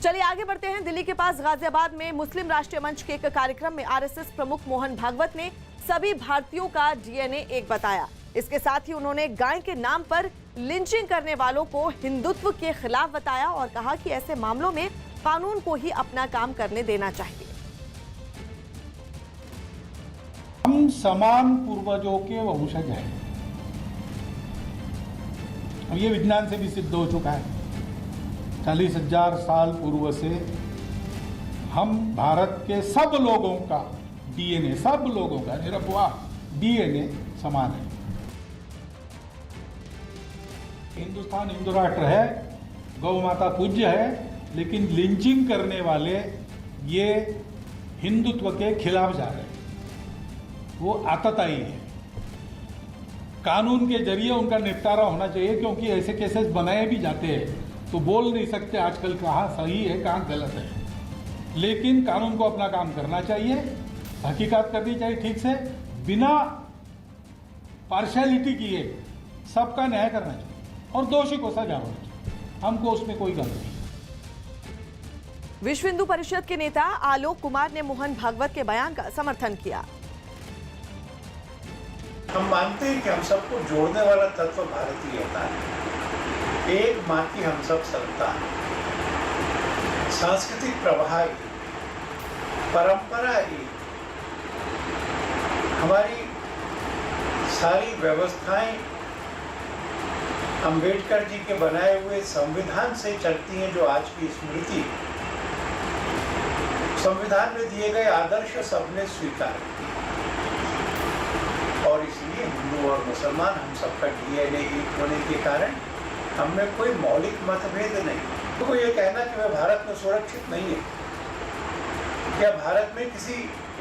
चलिए आगे बढ़ते हैं। दिल्ली के पास गाजियाबाद में मुस्लिम राष्ट्रीय मंच के एक कार्यक्रम में आरएसएस प्रमुख मोहन भागवत ने सभी भारतीयों का डीएनए एक बताया। इसके साथ ही उन्होंने गाय के नाम पर लिंचिंग करने वालों को हिंदुत्व के खिलाफ बताया और कहा कि ऐसे मामलों में कानून को ही अपना काम करने देना चाहिए। हम समान पूर्वजों के वंशज हैं। अब ये विज्ञान से भी सिद्ध हो चुका है। 40,000 साल पूर्व से हम भारत के सब लोगों का डीएनए, सब लोगों का निरपवाह डीएनए समान है। हिंदुस्तान हिंदू राष्ट्र है, गौ माता पूज्य है, लेकिन लिंचिंग करने वाले ये हिंदुत्व के खिलाफ जा रहे हैं। वो आतताई है। कानून के जरिए उनका निपटारा होना चाहिए, क्योंकि ऐसे केसेस बनाए भी जाते हैं तो बोल नहीं सकते आजकल कहाँ सही है कहाँ गलत है। लेकिन कानून को अपना काम करना चाहिए, हकीकत करनी चाहिए ठीक से, बिना पार्शियलिटी किए सबका न्याय करना चाहिए और दोषी को सजा होनी चाहिए। हमको उसमें कोई गलत नहीं। विश्व हिंदू परिषद के नेता आलोक कुमार ने मोहन भागवत के बयान का समर्थन किया। हम मानते हैं कि हम सबको जोड़ने वाला तत्व भारतीयता है। एक माँ की हम सब संतान, सांस्कृतिक प्रवाह, परंपरा, हमारी सारी व्यवस्थाएं अंबेडकर जी के बनाए हुए संविधान से चलती हैं, जो आज की स्मृति संविधान में दिए गए आदर्श सबने स्वीकार किए और इसलिए हिंदू और मुसलमान हम सबका डीएनए एक होने के कारण हमें कोई मौलिक मतभेद नहीं। तो ये कहना कि वह भारत में सुरक्षित नहीं है, क्या भारत में किसी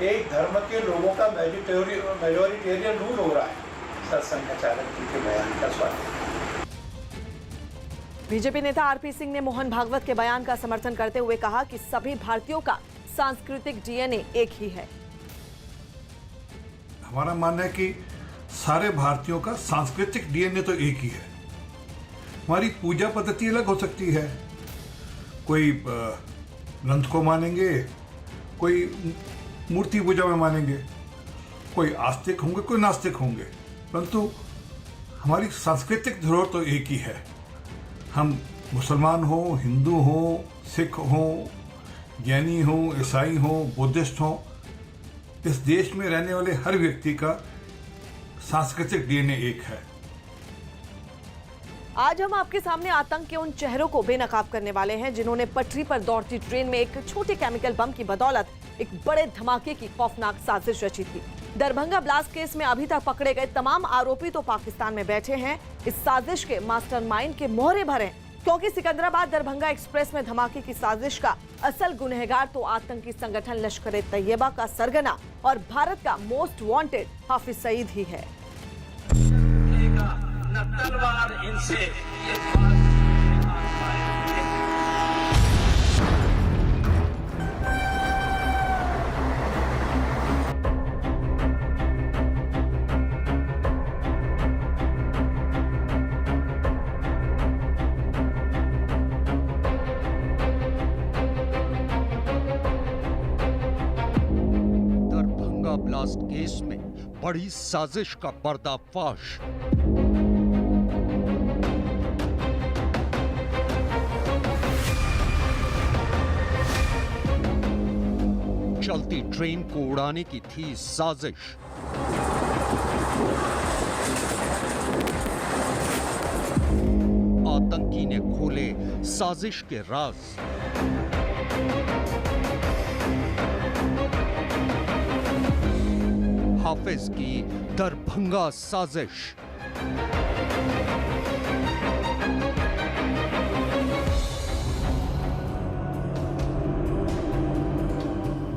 एक धर्म के लोगों का मेजोरिटेरियन रूल हो रहा है? सरसंघचालक जी के बयान का स्वागत। बीजेपी नेता आरपी सिंह ने मोहन भागवत के बयान का समर्थन करते हुए कहा कि सभी भारतीयों का सांस्कृतिक डीएनए एक ही है। हमारा मानना है कि सारे भारतीयों का सांस्कृतिक डीएनए तो एक ही है। हमारी पूजा पद्धति अलग हो सकती है, कोई ग्रंथ को मानेंगे, कोई मूर्ति पूजा में मानेंगे, कोई आस्तिक होंगे, कोई नास्तिक होंगे, परंतु हमारी सांस्कृतिक धरोहर तो एक ही है। हम मुसलमान हो, हिंदू हो, सिख हो, जैनी हो, ईसाई हो, बुद्धिस्ट हो, इस देश में रहने वाले हर व्यक्ति का सांस्कृतिक डीएनए एक है। आज हम आपके सामने आतंक के उन चेहरों को बेनकाब करने वाले हैं जिन्होंने पटरी पर दौड़ती ट्रेन में एक छोटे केमिकल बम की बदौलत एक बड़े धमाके की खौफनाक साजिश रची थी। दरभंगा ब्लास्ट केस में अभी तक पकड़े गए तमाम आरोपी तो पाकिस्तान में बैठे हैं। इस साजिश के मास्टरमाइंड के मोहरे भरे, क्योंकि सिकंदराबाद दरभंगा एक्सप्रेस में धमाके की साजिश का असल गुनहगार तो आतंकी संगठन लश्कर-ए-तैयबा का सरगना और भारत का मोस्ट वांटेड हाफिज सईद ही है। दरभंगा ब्लास्ट केस में बड़ी साजिश का पर्दाफाश। चलती ट्रेन को उड़ाने की थी साजिश। आतंकी ने खोले साजिश के राज। हाफिज की दरभंगा साजिश।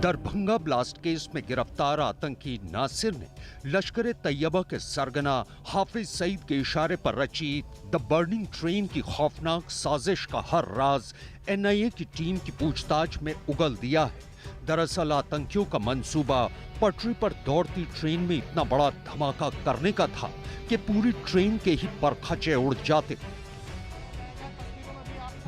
दरभंगा ब्लास्ट केस में गिरफ्तार आतंकी नासिर ने लश्कर-ए-तैयबा के सरगना हाफिज सईद के इशारे पर रची द बर्निंग ट्रेन की खौफनाक साजिश का हर राज एनआईए की टीम की पूछताछ में उगल दिया है। दरअसल आतंकियों का मंसूबा पटरी पर दौड़ती ट्रेन में इतना बड़ा धमाका करने का था कि पूरी ट्रेन के ही परखचे उड़ जाते।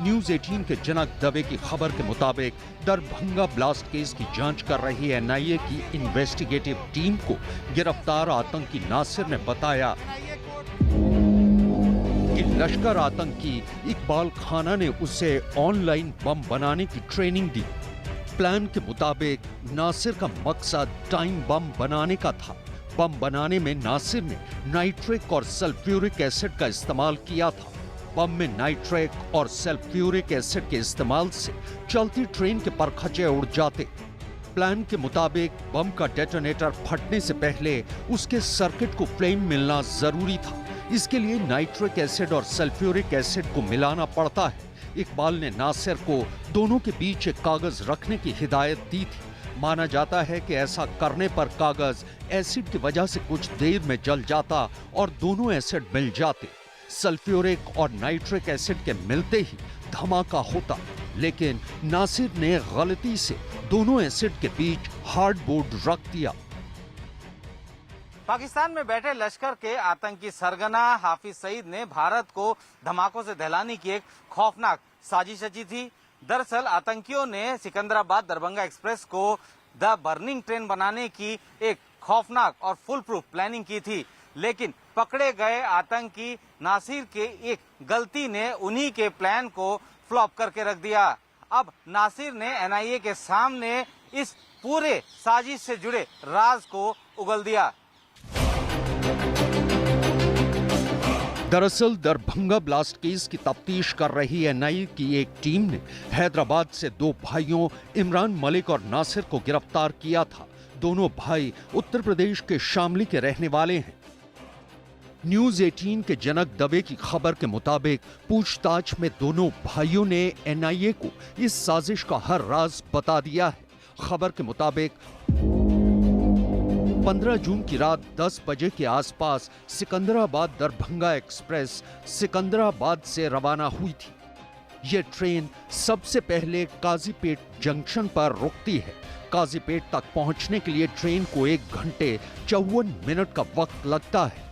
न्यूज 18 के जनक दवे की खबर के मुताबिक दरभंगा ब्लास्ट केस की जांच कर रही एनआईए की इन्वेस्टिगेटिव टीम को गिरफ्तार आतंकी नासिर ने बताया कि लश्कर आतंकी इकबाल खाना ने उसे ऑनलाइन बम बनाने की ट्रेनिंग दी। प्लान के मुताबिक नासिर का मकसद टाइम बम बनाने का था। बम बनाने में नासिर ने नाइट्रिक और सल्फ्यूरिक एसिड का इस्तेमाल किया था। बम में नाइट्रिक और सल्फ्यूरिक एसिड के इस्तेमाल से चलती ट्रेन के परखचे उड़ जाते। प्लान के मुताबिक बम का डेटोनेटर फटने से पहले उसके सर्किट को फ्लेम मिलना जरूरी था। इसके लिए नाइट्रिक एसिड और सल्फ्यूरिक एसिड को मिलाना पड़ता है। इकबाल ने नासिर को दोनों के बीच एक कागज रखने की हिदायत दी थी। माना जाता है कि ऐसा करने पर कागज एसिड की वजह से कुछ देर में जल जाता और दोनों एसिड मिल जाते। सल्फ्यूरिक और नाइट्रिक एसिड के मिलते ही धमाका होता, लेकिन नासिर ने गलती से दोनों एसिड के बीच हार्डबोर्ड रख दिया। पाकिस्तान में बैठे लश्कर के आतंकी सरगना हाफिज सईद ने भारत को धमाकों से दहलाने की एक खौफनाक साजिश रची थी। दरअसल आतंकियों ने सिकंदराबाद दरभंगा एक्सप्रेस को द बर्निंग ट्रेन बनाने की एक खौफनाक और फुल प्रूफ प्लानिंग की थी, लेकिन पकड़े गए आतंकी नासिर के एक गलती ने उन्हीं के प्लान को फ्लॉप करके रख दिया। अब नासिर ने एनआईए के सामने इस पूरे साजिश से जुड़े राज को उगल दिया। दरअसल दरभंगा ब्लास्ट केस की तफ्तीश कर रही एनआईए की एक टीम ने हैदराबाद से दो भाइयों इमरान मलिक और नासिर को गिरफ्तार किया था। दोनों भाई उत्तर प्रदेश के शामली के रहने वाले हैं। न्यूज 18 के जनक दवे की खबर के मुताबिक पूछताछ में दोनों भाइयों ने एनआईए को इस साजिश का हर राज बता दिया है। खबर के मुताबिक 15 जून की रात 10 बजे के आसपास सिकंदराबाद दरभंगा एक्सप्रेस सिकंदराबाद से रवाना हुई थी। यह ट्रेन सबसे पहले काजीपेट जंक्शन पर रुकती है। काजीपेट तक पहुंचने के लिए ट्रेन को 1 घंटे 54 मिनट का वक्त लगता है।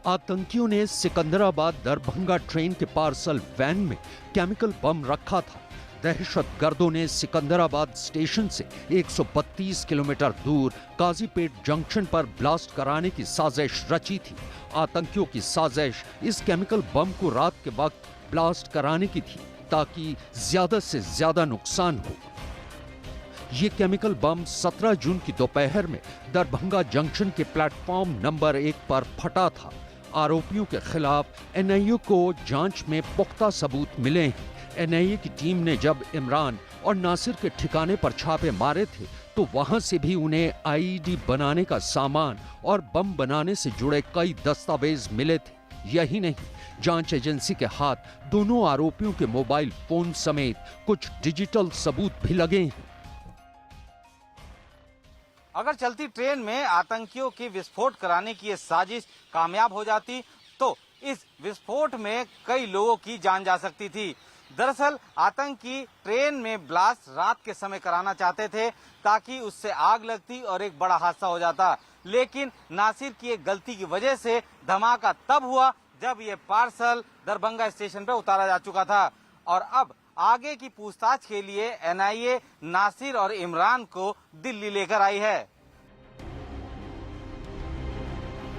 आतंकियों ने सिकंदराबाद दरभंगा ट्रेन के पार्सल वैन में केमिकल बम रखा था। दहशतगर्दों ने सिकंदराबाद स्टेशन से 132 किलोमीटर दूर काजीपेट जंक्शन पर ब्लास्ट कराने की साजिश रची थी। आतंकियों की साजिश इस केमिकल बम को रात के वक्त ब्लास्ट कराने की थी ताकि ज्यादा से ज्यादा नुकसान हो। ये केमिकल बम 17 जून की दोपहर में दरभंगा जंक्शन के प्लेटफॉर्म नंबर 1 पर फटा था। आरोपियों के खिलाफ एनआईए को जांच में पुख्ता सबूत मिले हैं। एनआईए की टीम ने जब इमरान और नासिर के ठिकाने पर छापे मारे थे तो वहां से भी उन्हें आईईडी बनाने का सामान और बम बनाने से जुड़े कई दस्तावेज मिले थे। यही नहीं, जांच एजेंसी के हाथ दोनों आरोपियों के मोबाइल फोन समेत कुछ डिजिटल सबूत भी लगे हैं। अगर चलती ट्रेन में आतंकियों की विस्फोट कराने की ये साजिश कामयाब हो जाती तो इस विस्फोट में कई लोगों की जान जा सकती थी। दरअसल आतंकी ट्रेन में ब्लास्ट रात के समय कराना चाहते थे ताकि उससे आग लगती और एक बड़ा हादसा हो जाता, लेकिन नासिर की एक गलती की वजह से धमाका तब हुआ जब ये पार्सल दरभंगा स्टेशन पर उतारा जा चुका था। और अब आगे की पूछताछ के लिए एनआईए नासिर और इमरान को दिल्ली लेकर आई है।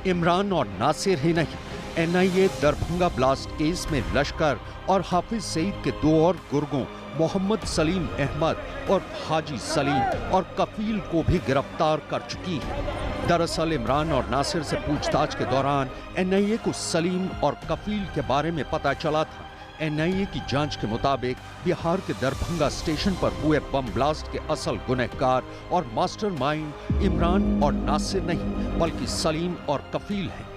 इमरान और नासिर ही नहीं, एनआईए दरभंगा ब्लास्ट केस में लश्कर और हाफिज सईद के दो और गुर्गों मोहम्मद सलीम अहमद और हाजी सलीम और कफील को भी गिरफ्तार कर चुकी है। दरअसल इमरान और नासिर से पूछताछ के दौरान एनआईए को सलीम और कफील के बारे में पता चला था। एनआईए की जांच के मुताबिक बिहार के दरभंगा स्टेशन पर हुए बम ब्लास्ट के असल गुनहगार और मास्टरमाइंड इमरान और नासिर नहीं बल्कि सलीम और कफील हैं।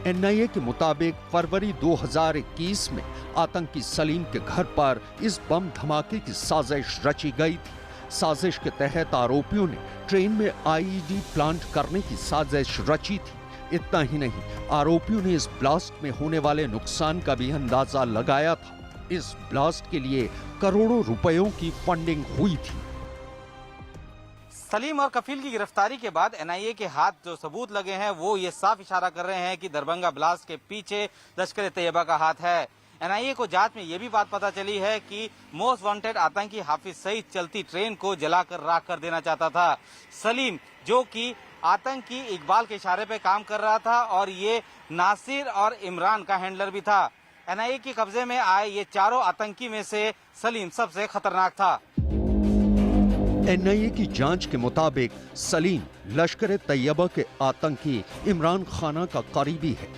एनआईए के मुताबिक फरवरी 2021 में आतंकी सलीम के घर पर इस बम धमाके की साजिश रची गई थी। साजिश के तहत आरोपियों ने ट्रेन में आईईडी प्लांट करने की साजिश रची थी। इतना ही नहीं, आरोपियों ने इस ब्लास्ट में होने वाले नुकसान का भी अंदाजा लगाया था। इस ब्लास्ट के लिए करोड़ों रुपयों की फंडिंग हुई थी। सलीम और कफील की गिरफ्तारी के बाद एनआईए के हाथ जो सबूत लगे हैं वो ये साफ इशारा कर रहे हैं कि दरभंगा ब्लास्ट के पीछे लश्कर-ए-तैयबा का हाथ है। एनआईए को जांच में ये भी बात पता चली है कि मोस्ट वांटेड आतंकी हाफिज सईद चलती ट्रेन को जलाकर राख कर देना चाहता था। सलीम, जो कि आतंकी इकबाल के इशारे पे काम कर रहा था और ये नासिर और इमरान का हैंडलर भी था। एनआईए के कब्जे में आए ये चारों आतंकी में से सलीम सबसे खतरनाक था। एनआईए की जांच के मुताबिक सलीम लश्कर तैयबा के आतंकी इमरान खाना का करीबी है।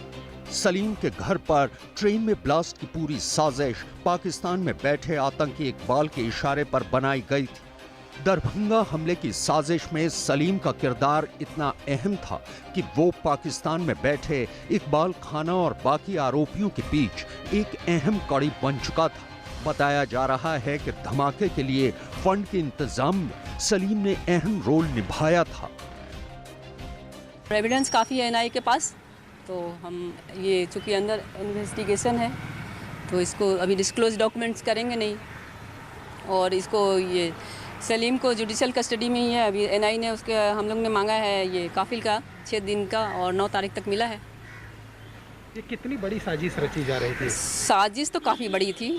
सलीम के घर पर ट्रेन में ब्लास्ट की पूरी साजिश पाकिस्तान में बैठे आतंकी इकबाल के इशारे पर बनाई गई थी। दरभंगा हमले की साजिश में सलीम का किरदार इतना अहम था कि वो पाकिस्तान में बैठे इकबाल खाना और बाकी आरोपियों के बीच एक अहम कड़ी बन चुका था। बताया जा रहा है कि धमाके के लिए फंड के इंतजाम में सलीम ने अहम रोल निभाया था। एविडेंस काफ़ी है एनआईए के पास, तो हम ये चूँकि अंदर इन्वेस्टिगेशन है तो इसको अभी डिस्क्लोज डॉक्यूमेंट्स करेंगे नहीं, और इसको ये सलीम को जुडिशियल कस्टडी में ही है। अभी एनआईए ने उसके हम लोग ने मांगा है ये काफिल का 6 दिन का, और 9 तारीख तक मिला है। ये कितनी बड़ी साजिश रची जा रही थी? साजिश तो काफ़ी बड़ी थी,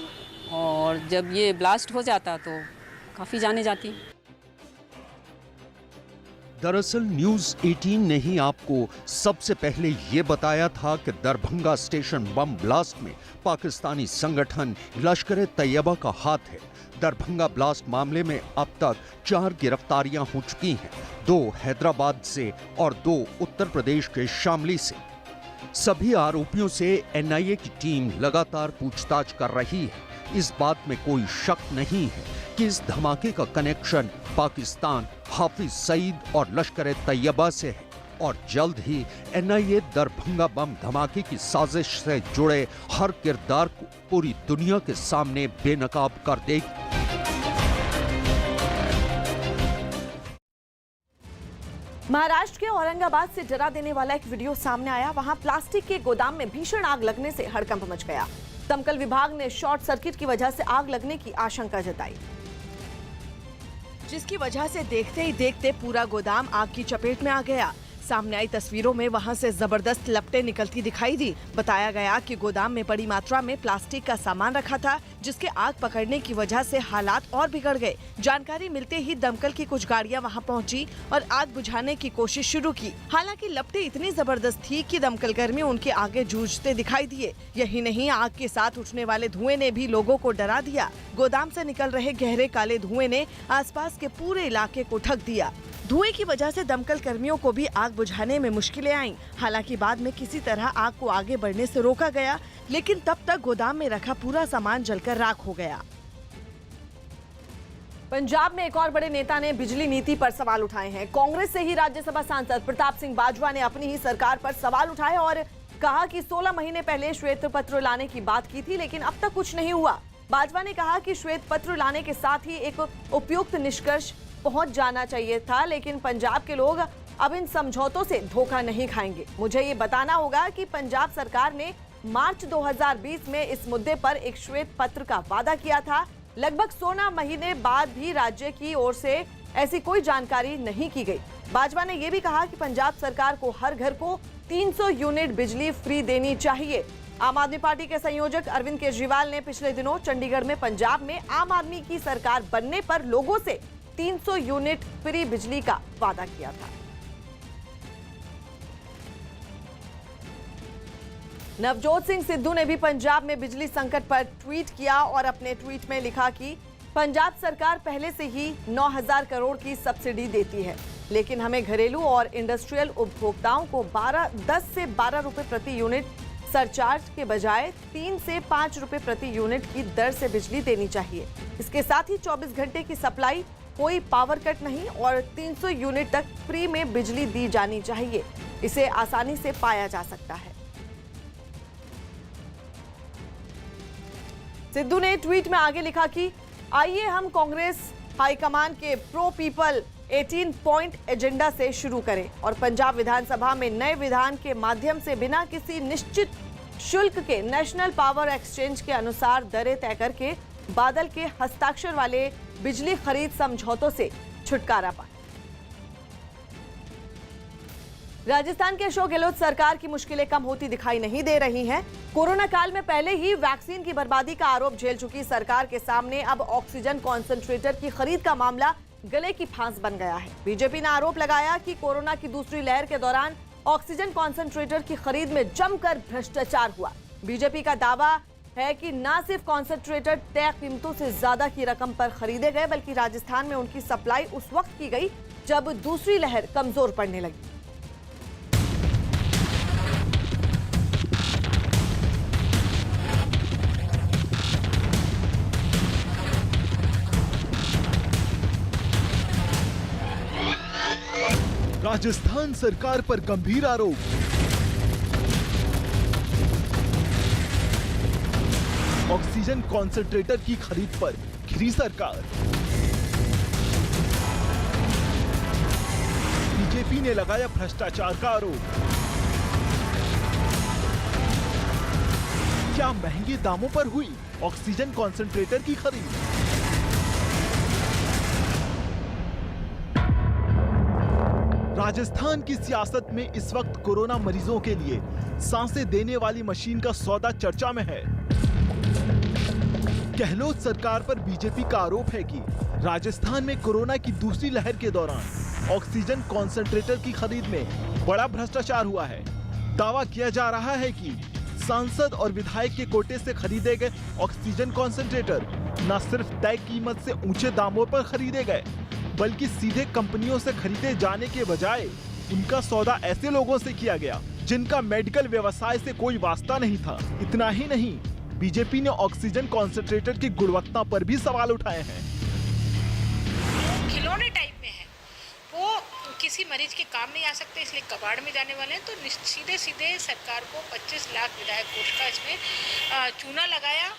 और जब ये ब्लास्ट हो जाता तो काफ़ी जाने जाती। दरअसल न्यूज 18 ने ही आपको सबसे पहले ये बताया था कि दरभंगा स्टेशन बम ब्लास्ट में पाकिस्तानी संगठन लश्कर तैयबा का हाथ है। दरभंगा ब्लास्ट मामले में अब तक 4 गिरफ्तारियां हो चुकी हैं, 2 हैदराबाद से और 2 उत्तर प्रदेश के शामली से। सभी आरोपियों से एनआईए की टीम लगातार पूछताछ कर रही है। इस बात में कोई शक नहीं है कि इस धमाके का कनेक्शन पाकिस्तान, हाफिज सईद और लश्कर तैयबा से है, और जल्द ही एनआईए दरभंगा बम धमाके की साजिश से जुड़े हर किरदार को पूरी दुनिया के सामने बेनकाब कर देगी। महाराष्ट्र के औरंगाबाद से डरा देने वाला एक वीडियो सामने आया। वहां प्लास्टिक के गोदाम में भीषण आग लगने से हड़कंप मच गया। दमकल विभाग ने शॉर्ट सर्किट की वजह से आग लगने की आशंका जताई, जिसकी वजह से देखते ही देखते पूरा गोदाम आग की चपेट में आ गया। सामने आई तस्वीरों में वहां से जबरदस्त लपटें निकलती दिखाई दी। बताया गया कि गोदाम में बड़ी मात्रा में प्लास्टिक का सामान रखा था, जिसके आग पकड़ने की वजह से हालात और बिगड़ गए। जानकारी मिलते ही दमकल की कुछ गाड़ियां वहां पहुंची और आग बुझाने की कोशिश शुरू की। हालांकि लपटें इतनी जबरदस्त थी कि दमकल कर्मी उनके आगे जूझते दिखाई दिए। यही नहीं, आग के साथ उठने वाले धुएं ने भी लोगों को डरा दिया। गोदाम से निकल रहे गहरे काले धुएं ने आसपास के पूरे इलाके को ढक दिया। धुएं की वजह से दमकल कर्मियों को भी आग बुझाने में मुश्किलें आईं। हालांकि बाद में किसी तरह आग को आगे बढ़ने से रोका गया, लेकिन तब तक गोदाम में रखा पूरा सामान जलकर राख हो गया। पंजाब में एक और बड़े नेता ने बिजली नीति पर सवाल उठाए हैं। कांग्रेस से ही राज्यसभा सांसद प्रताप सिंह बाजवा ने अपनी ही सरकार पर सवाल उठाए और कहा कि 16 महीने पहले श्वेत पत्र लाने की बात की थी, लेकिन अब तक कुछ नहीं हुआ। बाजवा ने कहा कि श्वेत पत्र लाने के साथ ही एक उपयुक्त निष्कर्ष पहुंच जाना चाहिए था, लेकिन पंजाब के लोग अब इन समझौतों से धोखा नहीं खाएंगे। मुझे ये बताना होगा कि पंजाब सरकार ने मार्च 2020 में इस मुद्दे पर एक श्वेत पत्र का वादा किया था। लगभग 16 महीने बाद भी राज्य की ओर से ऐसी कोई जानकारी नहीं की गई। बाजवा ने यह भी कहा कि पंजाब सरकार को हर घर को 300 यूनिट बिजली फ्री देनी चाहिए। आम आदमी पार्टी के संयोजक अरविंद केजरीवाल ने पिछले दिनों चंडीगढ़ में पंजाब में आम आदमी की सरकार बनने पर लोगों से 300 यूनिट फ्री बिजली का वादा किया था। नवजोत सिंह सिद्धू ने भी पंजाब में बिजली संकट पर ट्वीट किया और अपने ट्वीट में लिखा कि पंजाब सरकार पहले से ही 9,000 करोड़ की सब्सिडी देती है, लेकिन हमें घरेलू और इंडस्ट्रियल उपभोक्ताओं को 10 से 12 रुपए प्रति यूनिट सरचार्ज के बजाय 3 से 5 रुपए प्रति यूनिट की दर से बिजली देनी चाहिए। इसके साथ ही 24 घंटे की सप्लाई, कोई पावर कट नहीं और 300 यूनिट तक फ्री में बिजली दी जानी चाहिए। इसे आसानी से पाया जा सकता है। सिद्धू ने ट्वीट में आगे लिखा कि आइए हम कांग्रेस हाईकमान के प्रो पीपल 18 पॉइंट एजेंडा से शुरू करें और पंजाब विधानसभा में नए विधान के माध्यम से बिना किसी निश्चित शुल्क के नेशनल पावर एक्सचेंज के अनुसार दरें तय करके बादल के हस्ताक्षर वाले बिजली खरीद समझौतों से छुटकारा पाए। राजस्थान के अशोक गहलोत सरकार की मुश्किलें कम होती दिखाई नहीं दे रही हैं। कोरोना काल में पहले ही वैक्सीन की बर्बादी का आरोप झेल चुकी सरकार के सामने अब ऑक्सीजन कॉन्सेंट्रेटर की खरीद का मामला गले की फांस बन गया है। बीजेपी ने आरोप लगाया कि कोरोना की दूसरी लहर के दौरान ऑक्सीजन कॉन्सेंट्रेटर की खरीद में जमकर भ्रष्टाचार हुआ। बीजेपी का दावा है कि न सिर्फ कॉन्सेंट्रेटर तय कीमतों से ज्यादा की रकम पर खरीदे गए, बल्कि राजस्थान में उनकी सप्लाई उस वक्त की गई जब दूसरी लहर कमजोर पड़ने लगी। राजस्थान सरकार पर गंभीर आरोप। ऑक्सीजन कॉन्सेंट्रेटर की खरीद पर घिरी सरकार। बीजेपी ने लगाया भ्रष्टाचार का आरोप। क्या महंगे दामों पर हुई ऑक्सीजन कॉन्सेंट्रेटर की खरीद? राजस्थान की सियासत में इस वक्त कोरोना मरीजों के लिए सांसें देने वाली मशीन का सौदा चर्चा में है। गहलोत सरकार पर बीजेपी का आरोप है कि राजस्थान में कोरोना की दूसरी लहर के दौरान ऑक्सीजन कॉन्सेंट्रेटर की खरीद में बड़ा भ्रष्टाचार हुआ है। दावा किया जा रहा है कि सांसद और विधायक के कोटे से खरीदे गए ऑक्सीजन कॉन्सेंट्रेटर न सिर्फ तय कीमत से ऊंचे दामों पर खरीदे गए, बल्कि सीधे कंपनियों से खरीदे जाने के बजाय उनका सौदा ऐसे लोगों से किया गया जिनका मेडिकल व्यवसाय से कोई वास्ता नहीं था। इतना ही नहीं, बीजेपी ने ऑक्सीजन कॉन्सेंट्रेटर की गुणवत्ता पर भी सवाल उठाए हैं। खिलौने टाइप में है, वो किसी मरीज के काम नहीं आ सकते, इसलिए कबाड़ में जाने वाले हैं। तो सीधे सीधे सरकार को 25 लाख विधायक कोष का इसमें चूना लगाया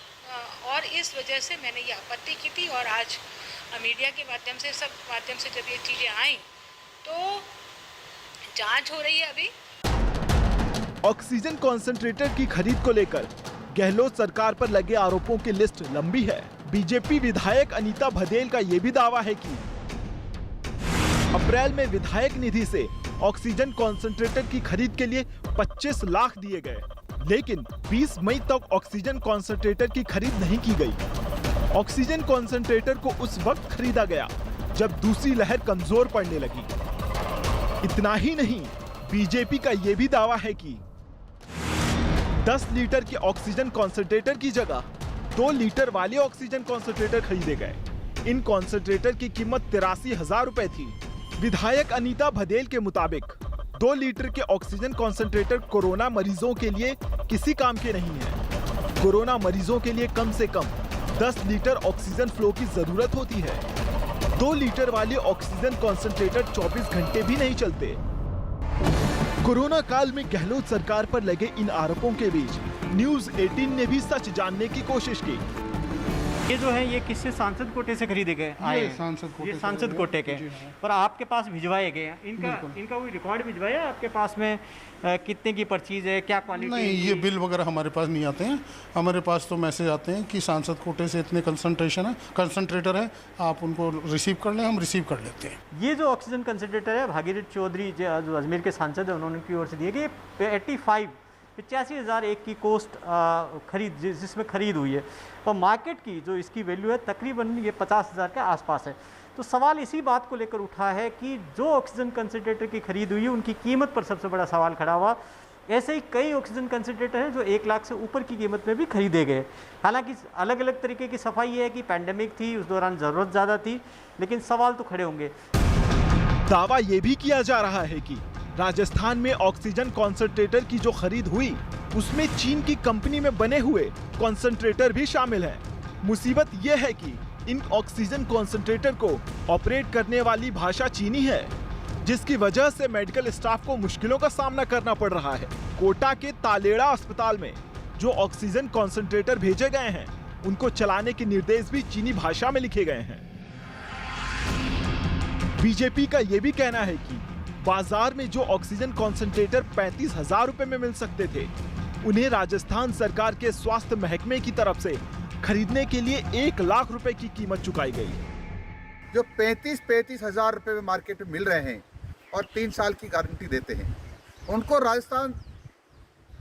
और इस वजह से मैंने ये आपत्ति की थी। और आज मीडिया के माध्यम से, सब माध्यम से जब ये चीजें आई तो जांच हो रही है अभी। ऑक्सीजन कॉन्सेंट्रेटर की खरीद को लेकर गहलोत सरकार पर लगे आरोपों की लिस्ट लंबी है। बीजेपी विधायक अनीता भदेल का यह भी दावा है कि अप्रैल में विधायक निधि से ऑक्सीजन कॉन्सेंट्रेटर की खरीद के लिए 25 लाख दिए गए, लेकिन 20 मई तक ऑक्सीजन कॉन्सेंट्रेटर की खरीद नहीं की गई। ऑक्सीजन कॉन्सेंट्रेटर को उस वक्त खरीदा गया जब दूसरी लहर कमजोर पड़ने लगी। इतना ही नहीं, बीजेपी का यह भी दावा है कि 10 लीटर के ऑक्सीजन कॉन्सेंट्रेटर की जगह 2 लीटर वाले ऑक्सीजन कॉन्सेंट्रेटर खरीदे गए। इन कॉन्सेंट्रेटर की कीमत 83,000 रुपए थी। विधायक अनीता भदेल के मुताबिक 2 लीटर के ऑक्सीजन कॉन्सेंट्रेटर कोरोना मरीजों के लिए किसी काम के नहीं है। कोरोना मरीजों के लिए कम से कम 10 लीटर ऑक्सीजन फ्लो की जरूरत होती है। 2 लीटर वाले ऑक्सीजन कॉन्सेंट्रेटर 24 घंटे भी नहीं चलते। कोरोना काल में गहलोत सरकार पर लगे इन आरोपों के बीच न्यूज़ 18 ने भी सच जानने की कोशिश की। ये जो है, ये किससे सांसद कोटे से खरीदे गए आए? ये सांसद कोटे के, पर आपके पास भिजवाए गए हैं। इनका कोई रिकॉर्ड भिजवाया आपके पास में? कितने की परचेज है, क्या क्वालिटी? नहीं, ये बिल वगैरह हमारे पास नहीं आते हैं। हमारे पास तो मैसेज आते हैं कि सांसद कोटे से इतने कंसंट्रेटर है, आप उनको रिसीव कर लें, हम रिसीव कर लेते हैं। ये जो ऑक्सीजन कंसंट्रेटर है, भागीरथ चौधरी जो अजमेर के सांसद है, उन्होंने की ओर से दिए गए 85,000 एक की कॉस्ट खरीद, जिसमें खरीद हुई है, और मार्केट की जो इसकी वैल्यू है तकरीबन ये 50,000 के आसपास है। तो सवाल इसी बात को लेकर उठा है कि जो ऑक्सीजन कंसंट्रेटर की खरीद हुई है उनकी कीमत पर सबसे बड़ा सवाल खड़ा हुआ। ऐसे ही कई ऑक्सीजन कंसंट्रेटर हैं जो 1 लाख से ऊपर की कीमत में भी खरीदे गए। हालांकि अलग अलग तरीके की सफाई है कि पैंडेमिक थी, उस दौरान ज़रूरत ज़्यादा थी, लेकिन सवाल तो खड़े होंगे। दावा ये भी किया जा रहा है कि राजस्थान में ऑक्सीजन कॉन्सेंट्रेटर की जो खरीद हुई उसमें चीन की कंपनी में बने हुए कॉन्सेंट्रेटर भी शामिल हैं। मुसीबत यह है कि इन ऑक्सीजन कॉन्सेंट्रेटर को ऑपरेट करने वाली भाषा चीनी है, जिसकी वजह से मेडिकल स्टाफ को मुश्किलों का सामना करना पड़ रहा है। कोटा के तालेड़ा अस्पताल में जो ऑक्सीजन कॉन्सेंट्रेटर भेजे गए हैं उनको चलाने के निर्देश भी चीनी भाषा में लिखे गए हैं। बीजेपी का यह भी कहना है कि बाजार में जो ऑक्सीजन कॉन्सेंट्रेटर 35,000 रुपए में मिल सकते थे, उन्हें राजस्थान सरकार के स्वास्थ्य महकमे की तरफ से खरीदने के लिए 1 लाख रुपए की कीमत चुकाई गई। जो 35,000 रुपए में मार्केट में मिल रहे हैं और 3 साल की गारंटी देते हैं, उनको राजस्थान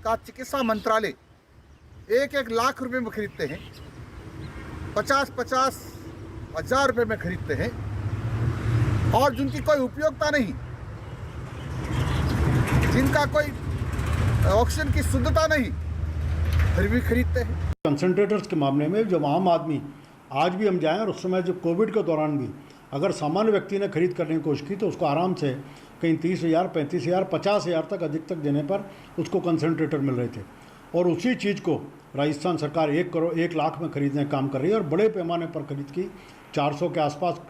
का चिकित्सा मंत्रालय 1-1 लाख रुपए में खरीदते हैं, 50-50 हजार रुपए में खरीदते हैं, और जिनकी कोई उपयोगिता नहीं, जिनका कोई ऑक्सीजन की शुद्धता नहीं, फिर भी खरीदते हैं। कंसंट्रेटर्स के मामले में जब आम आदमी आज भी हम जाएं और उस समय जब कोविड के दौरान भी अगर सामान्य व्यक्ति ने खरीद करने की कोशिश की तो उसको आराम से कहीं 30,000, 35,000, 50,000 तक अधिक तक देने पर उसको कंसंट्रेटर मिल रहे थे। और उसी चीज़ को राजस्थान सरकार 1 लाख में खरीदने का काम कर रही है और बड़े पैमाने पर खरीद की। 400 के आसपास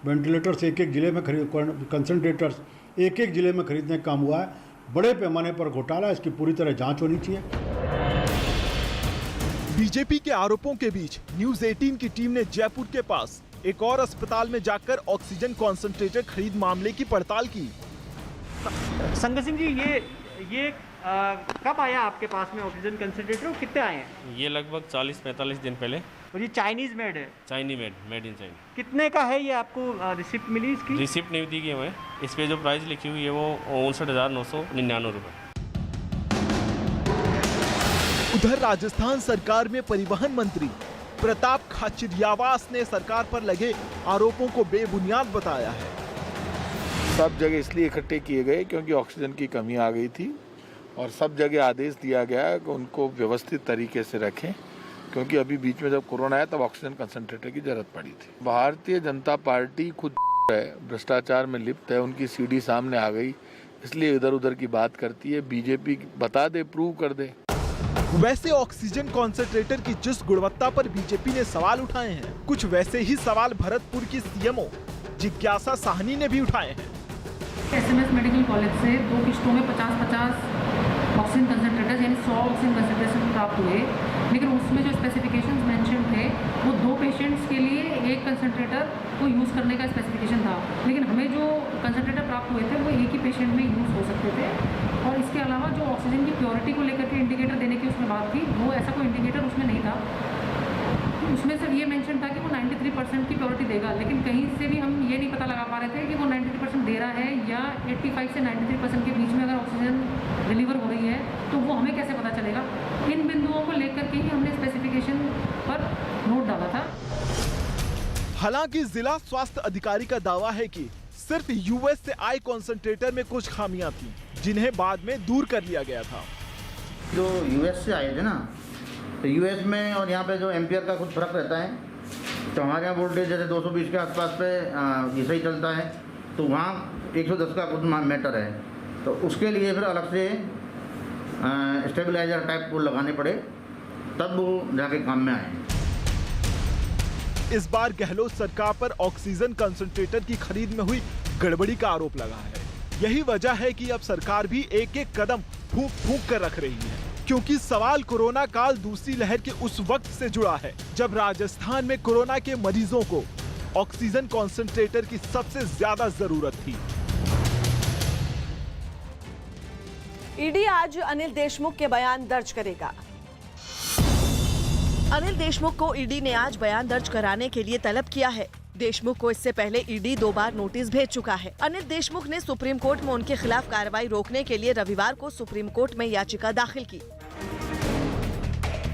वेंटिलेटर्स एक जिले में कंसंट्रेटर्स एक जिले में खरीदने का काम हुआ है। बड़े पैमाने पर घोटाला, इसकी पूरी तरह जांच होनी चाहिए। बीजेपी के आरोपों के बीच न्यूज 18 की टीम ने जयपुर के पास एक और अस्पताल में जाकर ऑक्सीजन कॉन्सेंट्रेटर खरीद मामले की पड़ताल की। संगत सिंह जी, ये कब आया आपके पास में ऑक्सीजन कंसंट्रेटर और कितने आए हैं? ये लगभग 40-45 दिन पहले। और ये चाइनीज मेड है? चाइनी मेड इन चाइना। कितने का है ये? आपको रिसिप्ट मिली इसकी? रिसिप्ट नहीं दी गई हमें। इस पे जो प्राइस लिखी हुई है वो 59,999 रुपये। उधर राजस्थान सरकार में परिवहन मंत्री प्रताप खाचरियावास ने सरकार पर लगे आरोपों को बेबुनियाद बताया है। सब जगह इसलिए इकट्ठे किए गए क्योंकि ऑक्सीजन की कमी आ गई थी और सब जगह आदेश दिया गया कि उनको व्यवस्थित तरीके से रखें, क्योंकि अभी बीच में जब कोरोना आया तब ऑक्सीजन कंसंट्रेटर की जरूरत पड़ी थी। भारतीय जनता पार्टी खुद है, भ्रष्टाचार में लिप्त है, उनकी सीडी सामने आ गई, इसलिए इधर उधर की बात करती है। बीजेपी बता दे, प्रूव कर दे। वैसे ऑक्सीजन कॉन्सेंट्रेटर की जिस गुणवत्ता पर बीजेपी ने सवाल उठाए हैं, कुछ वैसे ही सवाल भरतपुर की सीएमओ जिज्ञासा साहनी ने भी उठाए हैं। SMS मेडिकल कॉलेज से 2 किश्तों में 50-50 ऑक्सीजन कंसंट्रेटर यानी 100 ऑक्सीजन कंसंट्रेटर प्राप्त हुए, लेकिन उसमें जो स्पेसिफिकेशंस मेंशन थे वो 2 पेशेंट्स के लिए 1 कंसंट्रेटर को यूज़ करने का स्पेसिफिकेशन था, लेकिन हमें जो कंसंट्रेटर प्राप्त हुए थे वो एक ही पेशेंट में यूज़ हो सकते थे। और इसके अलावा जो ऑक्सीजन की प्योरिटी को लेकर के इंडिकेटर देने की उसमें बात थी, वो ऐसा कोई इंडिकेटर उसमें नहीं था। उसमें सिर्फ ये मेंशन था कि वो 93% की प्योरिटी देगा, लेकिन कहीं से भी हम ये नहीं पता लगा पा रहे थे कि वो 93% दे रहा है या 85 से 93% के बीच में अगर ऑक्सीजन डिलीवर हो रही है तो वो हमें कैसे पता चलेगा। इन बिंदुओं को लेकर के ही हमने स्पेसिफिकेशन पर नोट डाला था। हालांकि जिला स्वास्थ्य अधिकारी का दावा है कि सिर्फ यूएस से आए कॉन्सेंट्रेटर में कुछ खामियां थी, जिन्हें बाद में दूर कर लिया गया था। जो यूएस से आए थे ना, तो यूएस में और यहाँ पे जो एम्पियर का कुछ फर्क रहता है। तो हमारे यहाँ वोल्टेज जैसे 220 के आसपास पे ये सही चलता है, तो वहाँ 110 का कुछ मैटर है, तो उसके लिए फिर अलग से स्टेबलाइजर टाइप को लगाने पड़े, तब वो जाके काम में आए। इस बार गहलोत सरकार पर ऑक्सीजन कंसंट्रेटर की खरीद में हुई गड़बड़ी का आरोप लगा है। यही वजह है कि अब सरकार भी एक एक कदम फूंक फूंक कर रख रही है, क्योंकि सवाल कोरोना काल दूसरी लहर के उस वक्त से जुड़ा है जब राजस्थान में कोरोना के मरीजों को ऑक्सीजन कॉन्सेंट्रेटर की सबसे ज्यादा जरूरत थी। ईडी आज अनिल देशमुख के बयान दर्ज करेगा। अनिल देशमुख को ईडी ने आज बयान दर्ज कराने के लिए तलब किया है। देशमुख को इससे पहले ईडी 2 बार नोटिस भेज चुका है। अनिल देशमुख ने सुप्रीम कोर्ट में उनके खिलाफ कार्रवाई रोकने के लिए रविवार को सुप्रीम कोर्ट में याचिका दाखिल की।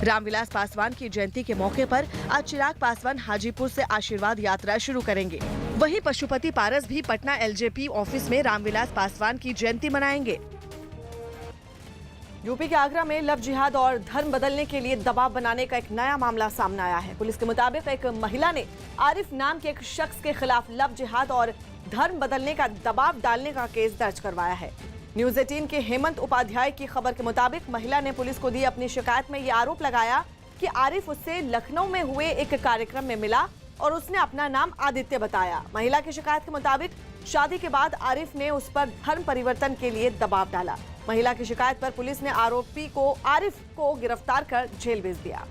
रामविलास पासवान की जयंती के मौके पर आज चिराग पासवान हाजीपुर से आशीर्वाद यात्रा शुरू करेंगे। वहीं पशुपति पारस भी पटना एलजेपी ऑफिस में रामविलास पासवान की जयंती मनाएंगे। यूपी के आगरा में लव जिहाद और धर्म बदलने के लिए दबाव बनाने का एक नया मामला सामने आया है। पुलिस के मुताबिक एक महिला ने आरिफ नाम के एक शख्स के खिलाफ लव जिहाद और धर्म बदलने का दबाव डालने का केस दर्ज करवाया है। न्यूज 18 के हेमंत उपाध्याय की खबर के मुताबिक महिला ने पुलिस को दी अपनी शिकायत में ये आरोप लगाया कि आरिफ उससे लखनऊ में हुए एक कार्यक्रम में मिला और उसने अपना नाम आदित्य बताया। महिला की शिकायत के मुताबिक शादी के बाद आरिफ ने उस पर धर्म परिवर्तन के लिए दबाव डाला। महिला की शिकायत पर पुलिस ने आरोपी को आरिफ को गिरफ्तार कर जेल भेज दिया।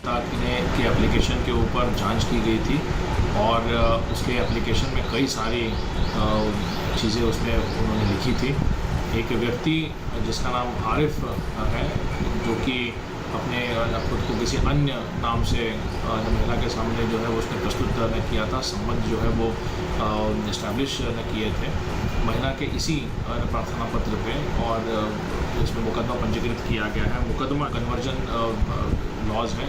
की एप्लीकेशन के ऊपर जांच की गई थी और उसके एप्लीकेशन में कई सारी चीज़ें उसमें उन्होंने लिखी थी। एक व्यक्ति जिसका नाम आरिफ है, जो कि अपने खुद को किसी अन्य नाम से महिला के सामने जो है उसने प्रस्तुत किया था। संबंध जो है वो इस्टेब्लिश किए थे महिला के इसी प्रार्थना पत्र पे, और इसमें मुकदमा पंजीकृत किया गया है। मुकदमा कन्वर्जन लॉज है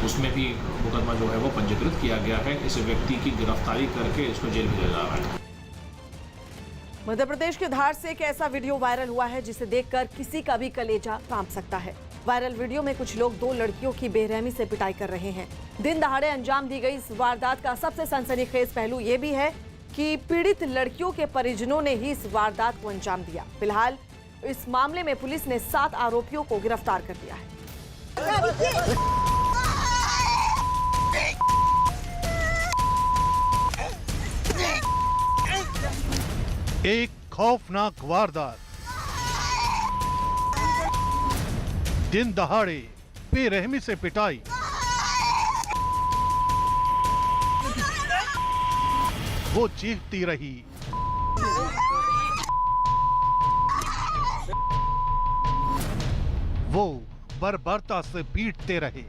उसमें भी मुकदमा जो है वो पंजीकृत किया गया है। इस व्यक्ति की गिरफ्तारी करके इसको जेल भेजा जा रहा है। मध्य प्रदेश के धार से एक ऐसा वीडियो वायरल हुआ है जिसे देखकर किसी का भी कलेजा कांप सकता है। वायरल वीडियो में कुछ लोग 2 लड़कियों की बेरहमी से पिटाई कर रहे हैं। दिन दहाड़े अंजाम दी गई इस वारदात का सबसे सनसनीखेज पहलू ये भी है कि पीड़ित लड़कियों के परिजनों ने ही इस वारदात को अंजाम दिया। फिलहाल इस मामले में पुलिस ने 7 आरोपियों को गिरफ्तार कर लिया है। एक खौफनाक वारदात, दिन दहाड़े बेरहमी से पिटाई, वो चीखती रही। वो बर्बरता से पीटते रहे।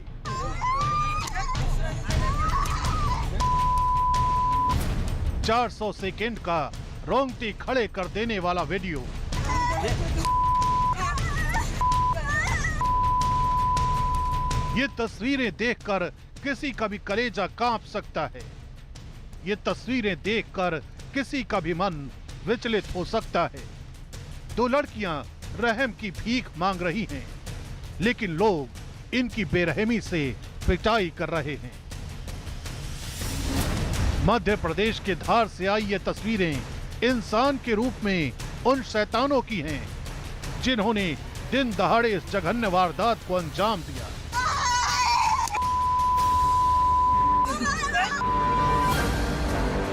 $400 सेकेंड का रोंगटे खड़े कर देने वाला वीडियो। ये तस्वीरें देखकर किसी का भी कलेजा कांप सकता है। ये तस्वीरें देखकर किसी का भी मन विचलित हो सकता है। 2 लड़कियां रहम की भीख मांग रही हैं, लेकिन लोग इनकी बेरहमी से पिटाई कर रहे हैं। मध्य प्रदेश के धार से आई ये तस्वीरें इंसान के रूप में उन शैतानों की हैं जिन्होंने दिन दहाड़े इस जघन्य वारदात को अंजाम दिया।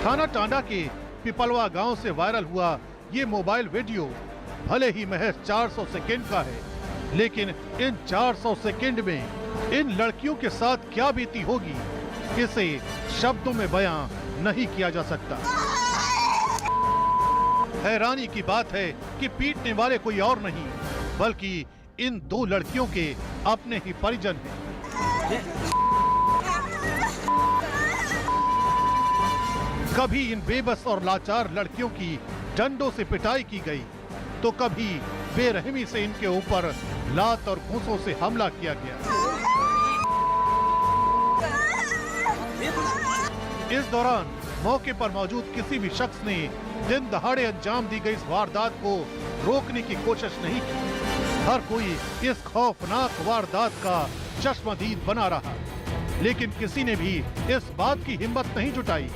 थाना टांडा के पिपलवा गांव से वायरल हुआ ये मोबाइल वीडियो भले ही महज 400 सेकेंड का है, लेकिन इन 400 सेकेंड में इन लड़कियों के साथ क्या बीती होगी इसे शब्दों में बयां नहीं किया जा सकता। हैरानी की बात है कि पीटने वाले कोई और नहीं बल्कि इन 2 लड़कियों के अपने ही परिजन हैं। कभी इन बेबस और लाचार लड़कियों की डंडों से पिटाई की गई, तो कभी बेरहमी से इनके ऊपर लात और घूंसों से हमला किया गया। इस दौरान मौके पर मौजूद किसी भी शख्स ने दिन दहाड़े अंजाम दी गई इस वारदात को रोकने की कोशिश नहीं की। हर कोई इस खौफनाक वारदात का चश्मदीद बना रहा, लेकिन किसी ने भी इस बात की हिम्मत नहीं जुटाई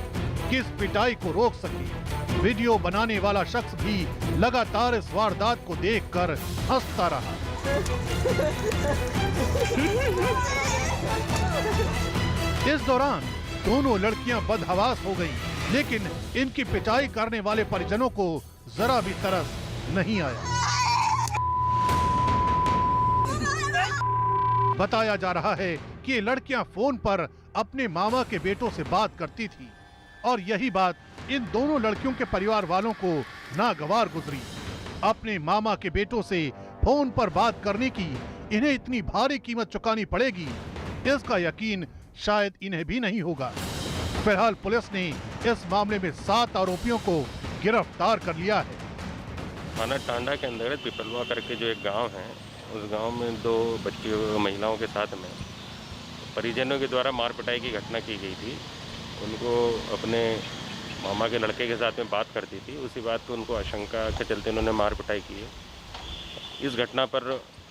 कि इस पिटाई को रोक सके। वीडियो बनाने वाला शख्स भी लगातार इस वारदात को देखकर हंसता रहा। इस दौरान दोनों लड़कियां बदहवास हो गईं, लेकिन इनकी पिटाई करने वाले परिजनों को जरा भी तरस नहीं आया। बताया जा रहा है कि ये लड़कियां फोन पर अपने मामा के बेटों से बात करती थी और यही बात इन दोनों लड़कियों के परिवार वालों को नागवार गुजरी। अपने मामा के बेटों से फोन पर बात करने की इन्हें इतनी भारी कीमत चुकानी पड़ेगी, इसका यकीन शायद इन्हें भी नहीं होगा। फिलहाल पुलिस ने इस मामले में 7 आरोपियों को गिरफ्तार कर लिया है। थाना टांडा के अंदर पिपलवा करके जो एक गांव है, उस गांव में 2 बच्चियों महिलाओं के साथ में परिजनों के द्वारा मार पिटाई की घटना की गई थी। उनको अपने मामा के लड़के के साथ में बात करती थी, उसी बात को उनको आशंका के चलते उन्होंने मार पिटाई की है। इस घटना पर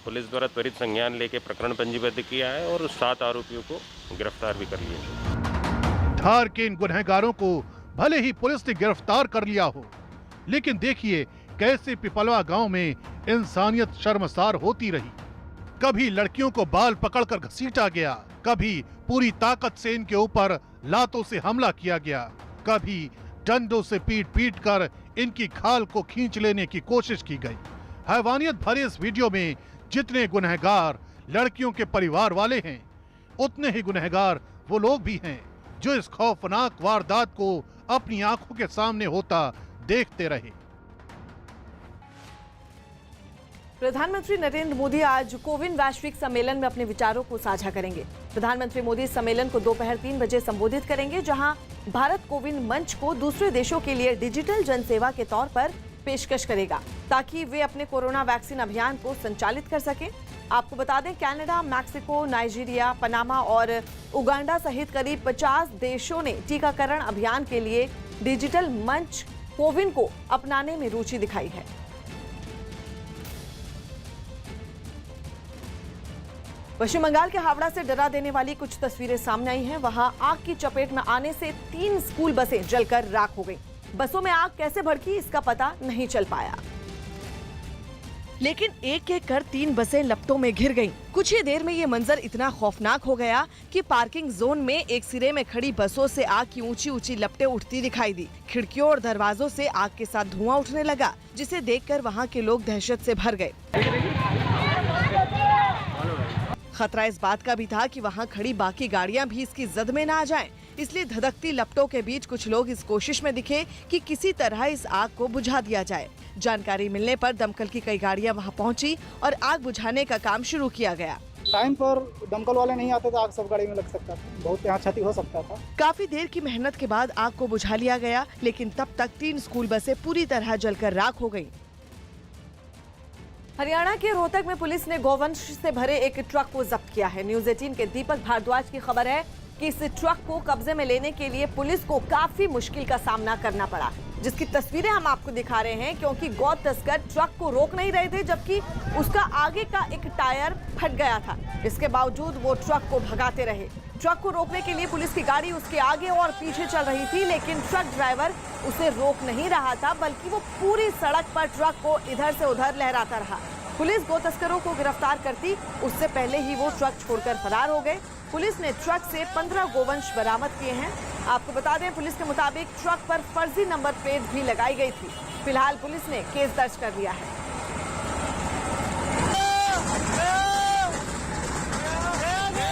पुलिस द्वारा त्वरित संज्ञान लेके प्रकरण पंजीबद्ध किया है और 7 आरोपियों को गिरफ्तार भी कर लिया। धार के इन गुनहगारों को भले ही पुलिस ने गिरफ्तार कर लिया हो, लेकिन देखिए कैसे पिपलवा गांव में इंसानियत शर्मसार होती रही। कभी लड़कियों को बाल पकड़कर घसीटा गया, कभी पूरी ताकत से इनके ऊपर लातों से हमला किया गया, कभी डंडों से पीट पीट कर इनकी खाल को खींच लेने की कोशिश की गई। हैवानियत भरे इस वीडियो में जितने गुनहगार लड़कियों के परिवार वाले हैं, उतने ही गुनहगार वो लोग भी हैं जो इस खौफनाक वारदात को अपनी आंखों के सामने होता देखते रहे। प्रधानमंत्री नरेंद्र मोदी आज कोविन वैश्विक सम्मेलन में अपने विचारों को साझा करेंगे। प्रधानमंत्री मोदी इस सम्मेलन को दोपहर 3 बजे संबोधित करेंगे, जहां भारत कोविन मंच को दूसरे देशों के लिए डिजिटल जनसेवा के तौर पर पेशकश करेगा, ताकि वे अपने कोरोना वैक्सीन अभियान को संचालित कर सकें। आपको बता दें, कनाडा, मैक्सिको, नाइजीरिया, पनामा और उगांडा सहित करीब 50 देशों ने टीकाकरण अभियान के लिए डिजिटल मंच कोविन को अपनाने में रुचि दिखाई है। पश्चिम बंगाल के हावड़ा से डरा देने वाली कुछ तस्वीरें सामने आई हैं। वहां आग की चपेट में आने से 3 स्कूल बसें जलकर राख हो गईं। बसों में आग कैसे भड़की, इसका पता नहीं चल पाया, लेकिन एक एक कर 3 बसें लपटों में घिर गईं। कुछ ही देर में ये मंजर इतना खौफनाक हो गया कि पार्किंग जोन में एक सिरे में खड़ी बसों से आग की ऊंची ऊंची लपटें उठती दिखाई दी। खिड़कियों और दरवाजों से आग के साथ धुआं उठने लगा, जिसे देखकर वहां के लोग दहशत से भर गए। खतरा इस बात का भी था कि वहां खड़ी बाकी गाड़ियां भी इसकी जद में न आ जाएं। इसलिए धधकती लपटों के बीच कुछ लोग इस कोशिश में दिखे कि किसी तरह इस आग को बुझा दिया जाए। जानकारी मिलने पर दमकल की कई गाड़ियां वहां पहुंची और आग बुझाने का काम शुरू किया गया। टाइम पर दमकल वाले नहीं आते तो आग सब गाड़ी में लग सकता था, बहुत यहाँ क्षति हो सकता था। काफी देर की मेहनत के बाद आग को बुझा लिया गया, लेकिन तब तक 3 स्कूल बसें पूरी तरह जलकर राख हो गयी। हरियाणा के रोहतक में पुलिस ने गौवंश से भरे एक ट्रक को जब्त किया है। न्यूज 18 के दीपक भारद्वाज की खबर है कि इस ट्रक को कब्जे में लेने के लिए पुलिस को काफी मुश्किल का सामना करना पड़ा, जिसकी तस्वीरें हम आपको दिखा रहे हैं, क्योंकि गौ तस्कर ट्रक को रोक नहीं रहे थे, जबकि उसका आगे का एक टायर फट गया था। इसके बावजूद वो ट्रक को भगाते रहे। ट्रक को रोकने के लिए पुलिस की गाड़ी उसके आगे और पीछे चल रही थी, लेकिन ट्रक ड्राइवर उसे रोक नहीं रहा था, बल्कि वो पूरी सड़क पर ट्रक को इधर से उधर लहराता रहा। पुलिस गौ तस्करों को गिरफ्तार करती उससे पहले ही वो ट्रक छोड़कर फरार हो गए। पुलिस ने ट्रक से 15 गोवंश बरामद किए हैं। आपको बता दें, पुलिस के मुताबिक ट्रक पर फर्जी नंबर प्लेट भी लगाई गई थी। फिलहाल पुलिस ने केस दर्ज कर लिया है।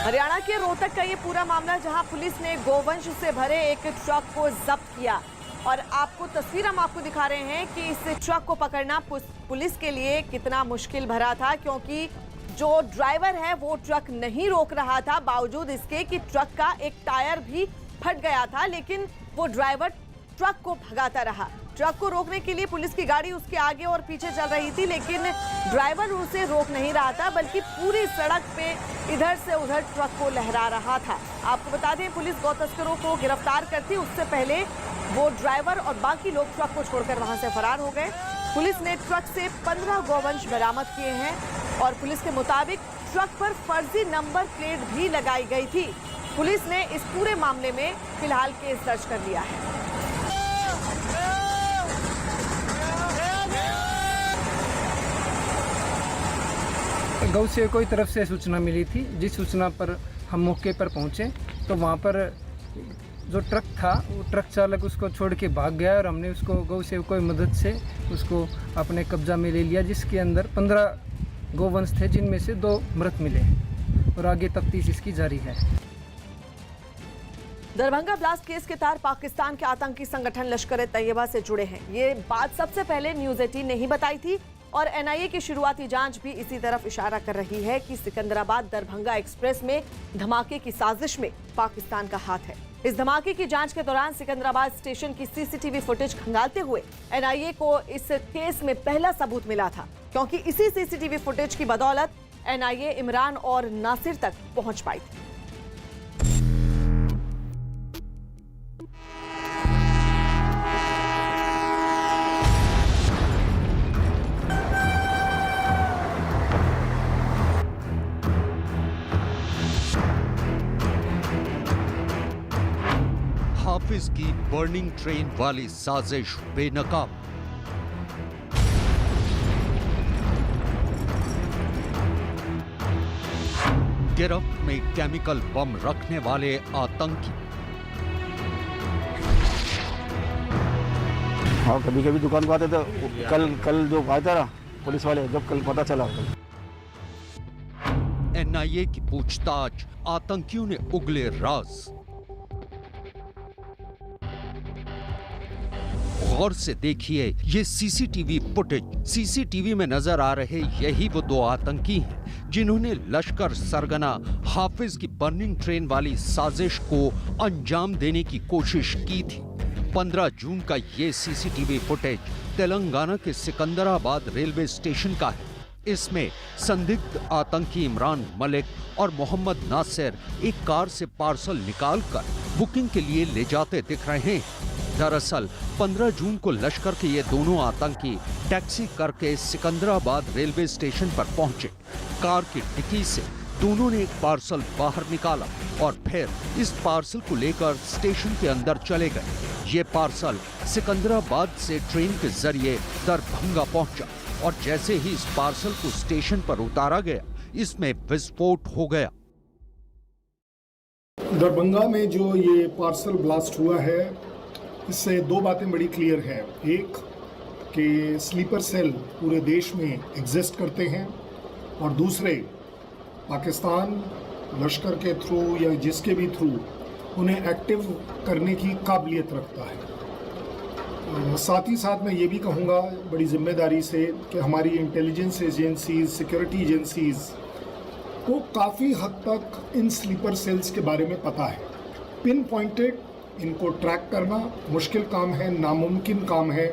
हरियाणा के रोहतक का ये पूरा मामला, जहां पुलिस ने गोवंश से भरे एक ट्रक को जब्त किया, और आपको तस्वीर हम आपको दिखा रहे हैं कि इस ट्रक को पकड़ना पुलिस के लिए कितना मुश्किल भरा था, क्योंकि जो ड्राइवर है वो ट्रक नहीं रोक रहा था, बावजूद इसके कि ट्रक का एक टायर भी फट गया था, लेकिन वो ड्राइवर ट्रक को भगाता रहा। ट्रक को रोकने के लिए पुलिस की गाड़ी उसके आगे और पीछे चल रही थी, लेकिन ड्राइवर उसे रोक नहीं रहा था, बल्कि पूरी सड़क पे इधर से उधर ट्रक को लहरा रहा था। आपको बता दें, पुलिस गौ तस्करों को गिरफ्तार करती उससे पहले वो ड्राइवर और बाकी लोग ट्रक को छोड़कर वहां से फरार हो गए। पुलिस ने ट्रक से 15 गोवंश बरामद किए हैं, और पुलिस के मुताबिक ट्रक पर फर्जी नंबर प्लेट भी लगाई गई थी। पुलिस ने इस पूरे मामले में फिलहाल केस दर्ज कर लिया है। गौ सेवकों की तरफ से सूचना मिली थी, जिस सूचना पर हम मौके पर पहुंचे तो वहां पर जो ट्रक था वो ट्रक चालक उसको छोड़ के भाग गया, और हमने उसको गौ सेवकों की मदद से उसको अपने कब्जा में ले लिया, जिसके अंदर 15 गोवंश थे, जिनमें से 2 मृत मिले, और आगे तफ्तीश इसकी जारी है। दरभंगा ब्लास्ट केस के तार पाकिस्तान के आतंकी संगठन लश्कर तैयबा से जुड़े हैं। ये बात सबसे पहले न्यूज 18 ने ही बताई थी, और एनआईए की शुरुआती जांच भी इसी तरफ इशारा कर रही है कि सिकंदराबाद दरभंगा एक्सप्रेस में धमाके की साजिश में पाकिस्तान का हाथ है। इस धमाके की जांच के दौरान सिकंदराबाद स्टेशन की सीसीटीवी फुटेज खंगालते हुए एनआईए को इस केस में पहला सबूत मिला था, क्योंकि इसी सीसीटीवी फुटेज की बदौलत एनआईए इमरान और नासिर तक पहुंच पाई थी। हाफिज की बर्निंग ट्रेन वाली साजिश बेनकाब। गिरफ्त में केमिकल बम रखने वाले आतंकी। हाँ, कभी कभी दुकान को आते तो कल जो आया था पुलिस वाले, जब कल पता चला। एनआईए की पूछताछ, आतंकियों ने उगले राज। गौर से देखिए ये सीसीटीवी फुटेज। सीसीटीवी में नजर आ रहे यही वो दो आतंकी हैं जिन्होंने लश्कर सरगना हाफिज की बर्निंग ट्रेन वाली साजिश को अंजाम देने की कोशिश की थी। 15 जून का ये सीसीटीवी फुटेज तेलंगाना के सिकंदराबाद रेलवे स्टेशन का है। इसमें संदिग्ध आतंकी इमरान मलिक और मोहम्मद नासिर एक कार से पार्सल निकालकर बुकिंग के लिए ले जाते दिख रहे हैं। दरअसल 15 जून को लश्कर के ये दोनों आतंकी टैक्सी करके सिकंदराबाद रेलवे स्टेशन पर पहुंचे। कार की डिक्की से दोनों ने एक पार्सल बाहर निकाला और फिर इस पार्सल को लेकर स्टेशन के अंदर चले गए। ये पार्सल सिकंदराबाद से ट्रेन के जरिए दरभंगा पहुंचा और जैसे ही इस पार्सल को स्टेशन पर उतारा गया, इसमें विस्फोट हो गया। दरभंगा में जो ये पार्सल ब्लास्ट हुआ है, इससे दो बातें बड़ी क्लियर हैं। एक कि स्लीपर सेल पूरे देश में एग्जिस्ट करते हैं और दूसरे पाकिस्तान लश्कर के थ्रू या जिसके भी थ्रू उन्हें एक्टिव करने की काबिलियत रखता है। साथ ही साथ मैं ये भी कहूँगा बड़ी जिम्मेदारी से कि हमारी इंटेलिजेंस एजेंसीज, सिक्योरिटी एजेंसीज को काफ़ी हद तक इन स्लीपर सेल्स के बारे में पता है। पिन पॉइंटेड इनको ट्रैक करना मुश्किल काम है, नामुमकिन काम है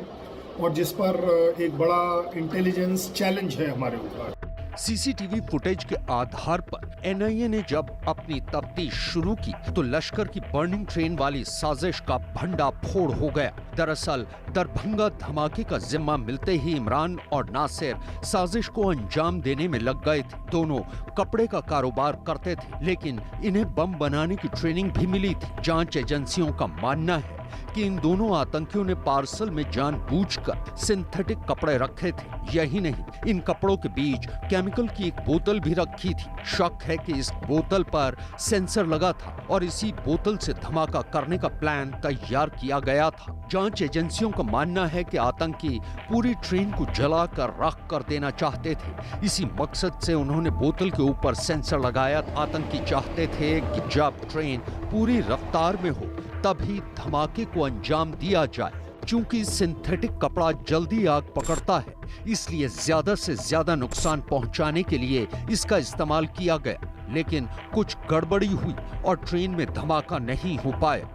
और जिस पर एक बड़ा इंटेलिजेंस चैलेंज है हमारे ऊपर। सीसीटीवी फुटेज के आधार पर एनआईए ने जब अपनी तफ्तीश शुरू की तो लश्कर की बर्निंग ट्रेन वाली साजिश का भंडाफोड़ हो गया। दरअसल दरभंगा धमाके का जिम्मा मिलते ही इमरान और नासिर साजिश को अंजाम देने में लग गए थे। दोनों कपड़े का कारोबार करते थे, लेकिन इन्हें बम बनाने की ट्रेनिंग भी मिली थी। जांच एजेंसियों का मानना है कि इन दोनों आतंकियों ने पार्सल में जानबूझकर सिंथेटिक कपड़े रखे थे। यही नहीं, इन कपड़ों के बीच केमिकल की एक बोतल भी रखी थी। शक है कि इस बोतल पर सेंसर लगा था और इसी बोतल से धमाका करने का प्लान तैयार किया गया था। जांच एजेंसियों का मानना है कि आतंकी पूरी ट्रेन को जलाकर राख कर देना चाहते थे। इसी मकसद से उन्होंने बोतल के ऊपर सेंसर लगाया। आतंकी चाहते थे कि जब ट्रेन पूरी रफ्तार में हो तभी धमाके को अंजाम दिया जाए। चूंकि सिंथेटिक कपड़ा जल्दी आग पकड़ता है, इसलिए ज्यादा से ज्यादा नुकसान पहुंचाने के लिए इसका इस्तेमाल किया गया। लेकिन कुछ गड़बड़ी हुई और ट्रेन में धमाका नहीं हो पाया।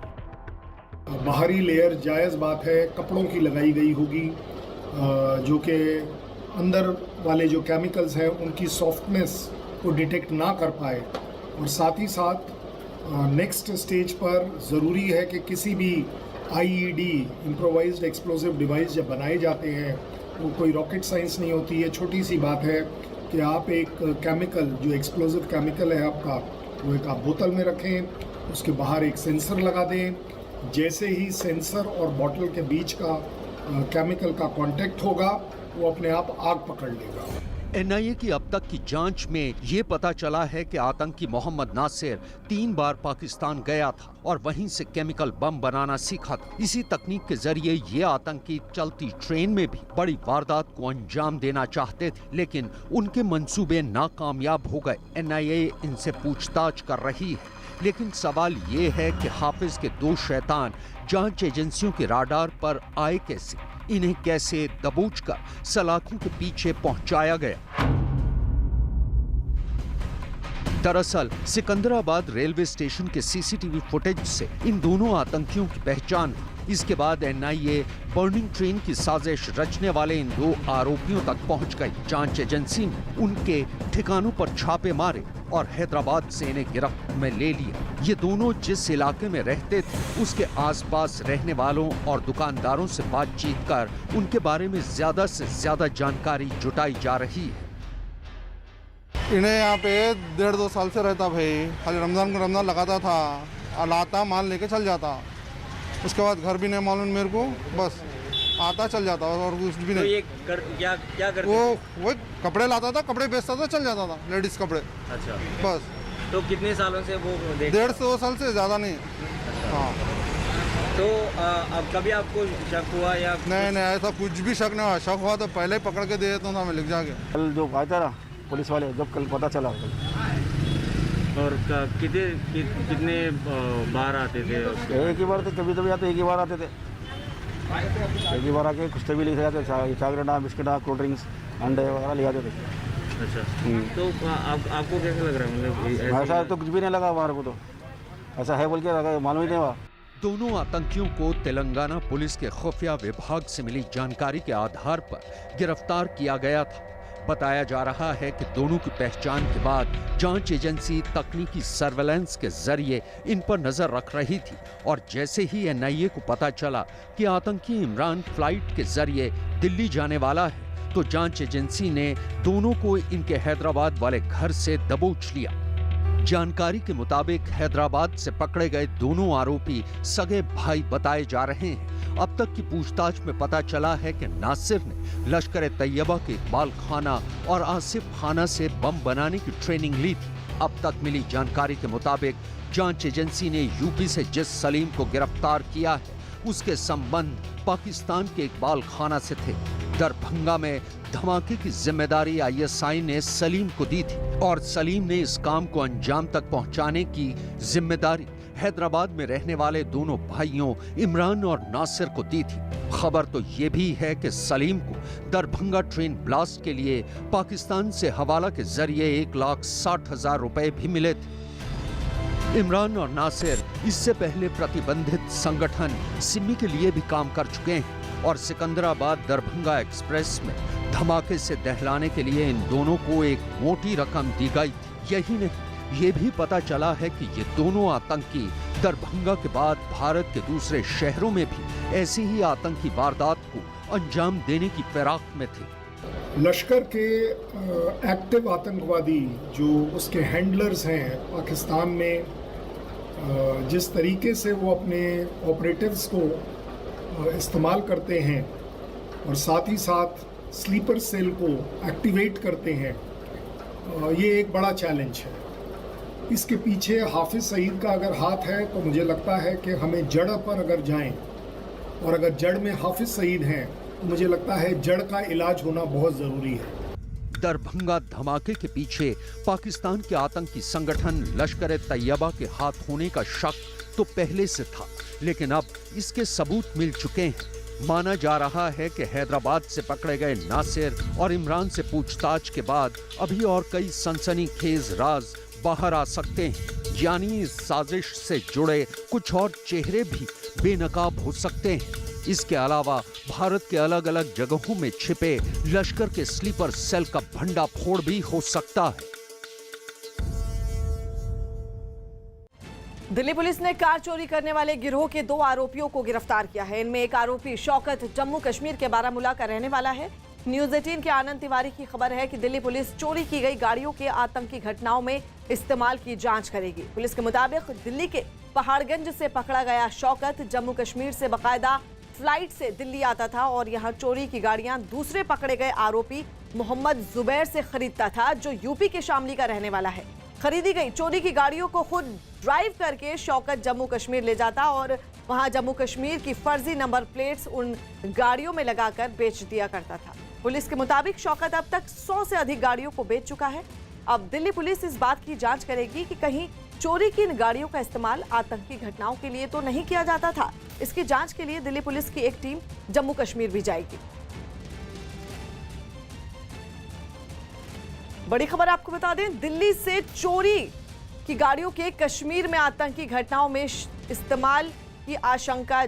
बाहरी लेयर जायज़ बात है कपड़ों की लगाई गई होगी, जो कि अंदर वाले जो केमिकल्स हैं उनकी सॉफ्टनेस को डिटेक्ट ना कर पाए। और साथ ही साथ नेक्स्ट स्टेज पर ज़रूरी है कि किसी भी आईईडी इम्प्रोवाइज्ड एक्सप्लोसिव डिवाइस जब बनाए जाते हैं, वो कोई रॉकेट साइंस नहीं होती है। छोटी सी बात है कि आप एक केमिकल जो एक्सप्लोसिव केमिकल है आपका, वो एक आप बोतल में रखें, उसके बाहर एक सेंसर लगा दें। जैसे ही सेंसर और बोतल के बीच का केमिकल का कांटेक्ट होगा, वो अपने आप आग पकड़ लेगा। एनआईए की अब तक की जांच में ये पता चला है कि आतंकी मोहम्मद नासिर 3 बार पाकिस्तान गया था और वहीं से केमिकल बम बनाना सीखा था। इसी तकनीक के जरिए ये आतंकी चलती ट्रेन में भी बड़ी वारदात को अंजाम देना चाहते थे, लेकिन उनके मंसूबे नाकामयाब हो गए। एनआईए इनसे पूछताछ कर रही है, लेकिन सवाल ये है कि हाफिज के 2 शैतान जांच एजेंसियों के राडार पर आए कैसे? इन्हें कैसे दबोचकर सलाखों के पीछे पहुंचाया गया? दरअसल सिकंदराबाद रेलवे स्टेशन के सीसीटीवी फुटेज से इन दोनों आतंकियों की पहचान हुई। इसके बाद एनआईए बर्निंग ट्रेन की साजिश रचने वाले इन 2 आरोपियों तक पहुंच गई। जांच एजेंसी ने उनके ठिकानों पर छापे मारे और हैदराबाद से इन्हें गिरफ्त में ले लिया। ये दोनों जिस इलाके में रहते थे, उसके आसपास रहने वालों और दुकानदारों से बातचीत कर उनके बारे में ज्यादा से ज्यादा जानकारी जुटाई जा रही है। इन्हें यहाँ पे 1.5-2 साल से रहता भाई। खाली रमज़ान को रमज़ान लगाता था, लाता माल लेके चल जाता। उसके बाद घर भी नहीं मालूम मेरे को, बस आता चल जाता और कुछ भी नहीं। तो ये क्या करते? वो कपड़े लाता था, कपड़े बेचता था, चल जाता था, लेडीज कपड़े। अच्छा, बस। तो कितने सालों से वो 1.5-2 साल से ज़्यादा नहीं। हाँ। तो अब कभी आपको शक हुआ या नहीं ऐसा कुछ भी शक नहीं हुआ। शक हुआ तो पहले ही पकड़ के दे देता था मैं लिख जाके। कल जो आया था ना पुलिस वाले, जब कल पता चला। और कितने बार आते थे? एक ही बार थे, कभी आते, एक ही बार आते थे। एक बार आके कुछ भी लिखे जाते, चॉकलेट, बिस्किट, कोल्ड ड्रिंक्स, अंडे वगैरह ले जाते थे। अच्छा, तो आपको कैसा लग रहा है? मतलब ऐसा तो कुछ भी नहीं लगा हमारे को, तो ऐसा है बोल के मालूम ही नहीं हुआ। दोनों आतंकियों को तेलंगाना पुलिस के खुफिया विभाग से मिली जानकारी के आधार पर गिरफ्तार किया गया था। बताया जा रहा है कि दोनों की पहचान के बाद जांच एजेंसी तकनीकी सर्वेलेंस के जरिए इन पर नजर रख रही थी और जैसे ही एनआईए को पता चला कि आतंकी इमरान फ्लाइट के जरिए दिल्ली जाने वाला है, तो जांच एजेंसी ने दोनों को इनके हैदराबाद वाले घर से दबोच लिया। जानकारी के मुताबिक हैदराबाद से पकड़े गए दोनों आरोपी सगे भाई बताए जा रहे हैं। अब तक की पूछताछ में पता चला है कि नासिर ने लश्कर तैयबा के इकबाल खाना और आसिफ खाना से बम बनाने की ट्रेनिंग ली थी। अब तक मिली जानकारी के मुताबिक जांच एजेंसी ने यूपी से जिस सलीम को गिरफ्तार किया है, उसके संबंध पाकिस्तान के इकबाल खाना से थे। दरभंगा में धमाके की जिम्मेदारी आईएसआई ने सलीम को दी थी और सलीम ने इस काम को अंजाम तक पहुंचाने की जिम्मेदारी हैदराबाद में रहने वाले दोनों भाइयों इमरान और नासिर को दी थी। खबर तो ये भी है कि सलीम को दरभंगा ट्रेन ब्लास्ट के लिए पाकिस्तान से हवाला के जरिए 1,60,000 रुपए भी मिले थे। इमरान और नासिर इससे पहले प्रतिबंधित संगठन सिमी के लिए भी काम कर चुके हैं और सिकंदराबाद दरभंगा एक्सप्रेस में धमाके से दहलाने के लिए इन दोनों को एक मोटी रकम दी गई थी। यही नहीं, ये भी पता चला है कि ये दोनों आतंकी दरभंगा के बाद भारत के दूसरे शहरों में भी ऐसी ही आतंकी वारदात को अंजाम देने की फिराक में थे। लश्कर के एक्टिव आतंकवादी जो उसके हैंडलर्स हैं पाकिस्तान में, जिस तरीके से वो अपने ऑपरेटिव्स को इस्तेमाल करते हैं और साथ ही साथ स्लीपर सेल को एक्टिवेट करते हैं, ये एक बड़ा चैलेंज है। इसके पीछे हाफिज सईद का अगर हाथ है तो मुझे लगता है कि हमें जड़ पर अगर जाएं और अगर जड़ में हाफिज सईद हैं तो मुझे लगता है जड़ का इलाज होना बहुत ज़रूरी है। दरभंगा धमाके के पीछे पाकिस्तान के आतंकी संगठन लश्कर तैयबा के हाथ होने का शक तो पहले से था, लेकिन अब इसके सबूत मिल चुके हैं। माना जा रहा है कि हैदराबाद से पकड़े गए नासिर और इमरान से पूछताछ के बाद अभी और कई सनसनीखेज राज बाहर आ सकते हैं, यानी इस साजिश से जुड़े कुछ और चेहरे भी बेनकाब हो सकते हैं। इसके अलावा भारत के अलग अलग जगहों में छिपे लश्कर के स्लीपर सेल का भंडाफोड़ भी हो सकता है। दिल्ली पुलिस ने कार चोरी करने वाले गिरोह के 2 आरोपियों को गिरफ्तार किया है। इनमें एक आरोपी शौकत जम्मू कश्मीर के बारामूला का रहने वाला है। न्यूज़ 18 के आनंद तिवारी की खबर है कि दिल्ली पुलिस चोरी की गई गाड़ियों के आतंकी घटनाओं में इस्तेमाल की जांच करेगी। पुलिस के मुताबिक दिल्ली के पहाड़गंज से पकड़ा गया शौकत जम्मू कश्मीर से बाकायदा फ्लाइट से दिल्ली आता था और यहां चोरी की गाड़ियां दूसरे पकड़े गए आरोपी मोहम्मद जुबैर से खरीदता था, जो यूपी के शामली का रहने वाला है। खरीदी गई चोरी की गाड़ियों को खुद ड्राइव करके शौकत जम्मू कश्मीर ले जाता और वहां जम्मू कश्मीर की फर्जी नंबर प्लेट्स उन गाड़ियों में लगाकर बेच दिया करता था। पुलिस के मुताबिक शौकत अब तक 100 से अधिक गाड़ियों को बेच चुका है। अब दिल्ली पुलिस इस बात की जांच करेगी कि कहीं चोरी की इन गाड़ियों का इस्तेमाल आतंकी घटनाओं के लिए तो नहीं किया जाता था। इसकी जांच के लिए दिल्ली पुलिस की एक टीम जम्मू कश्मीर भी जाएगी। बड़ी खबर आपको बता दें, दिल्ली से चोरी की गाड़ियों के कश्मीर में आतंकी घटनाओं में इस्तेमाल की आशंका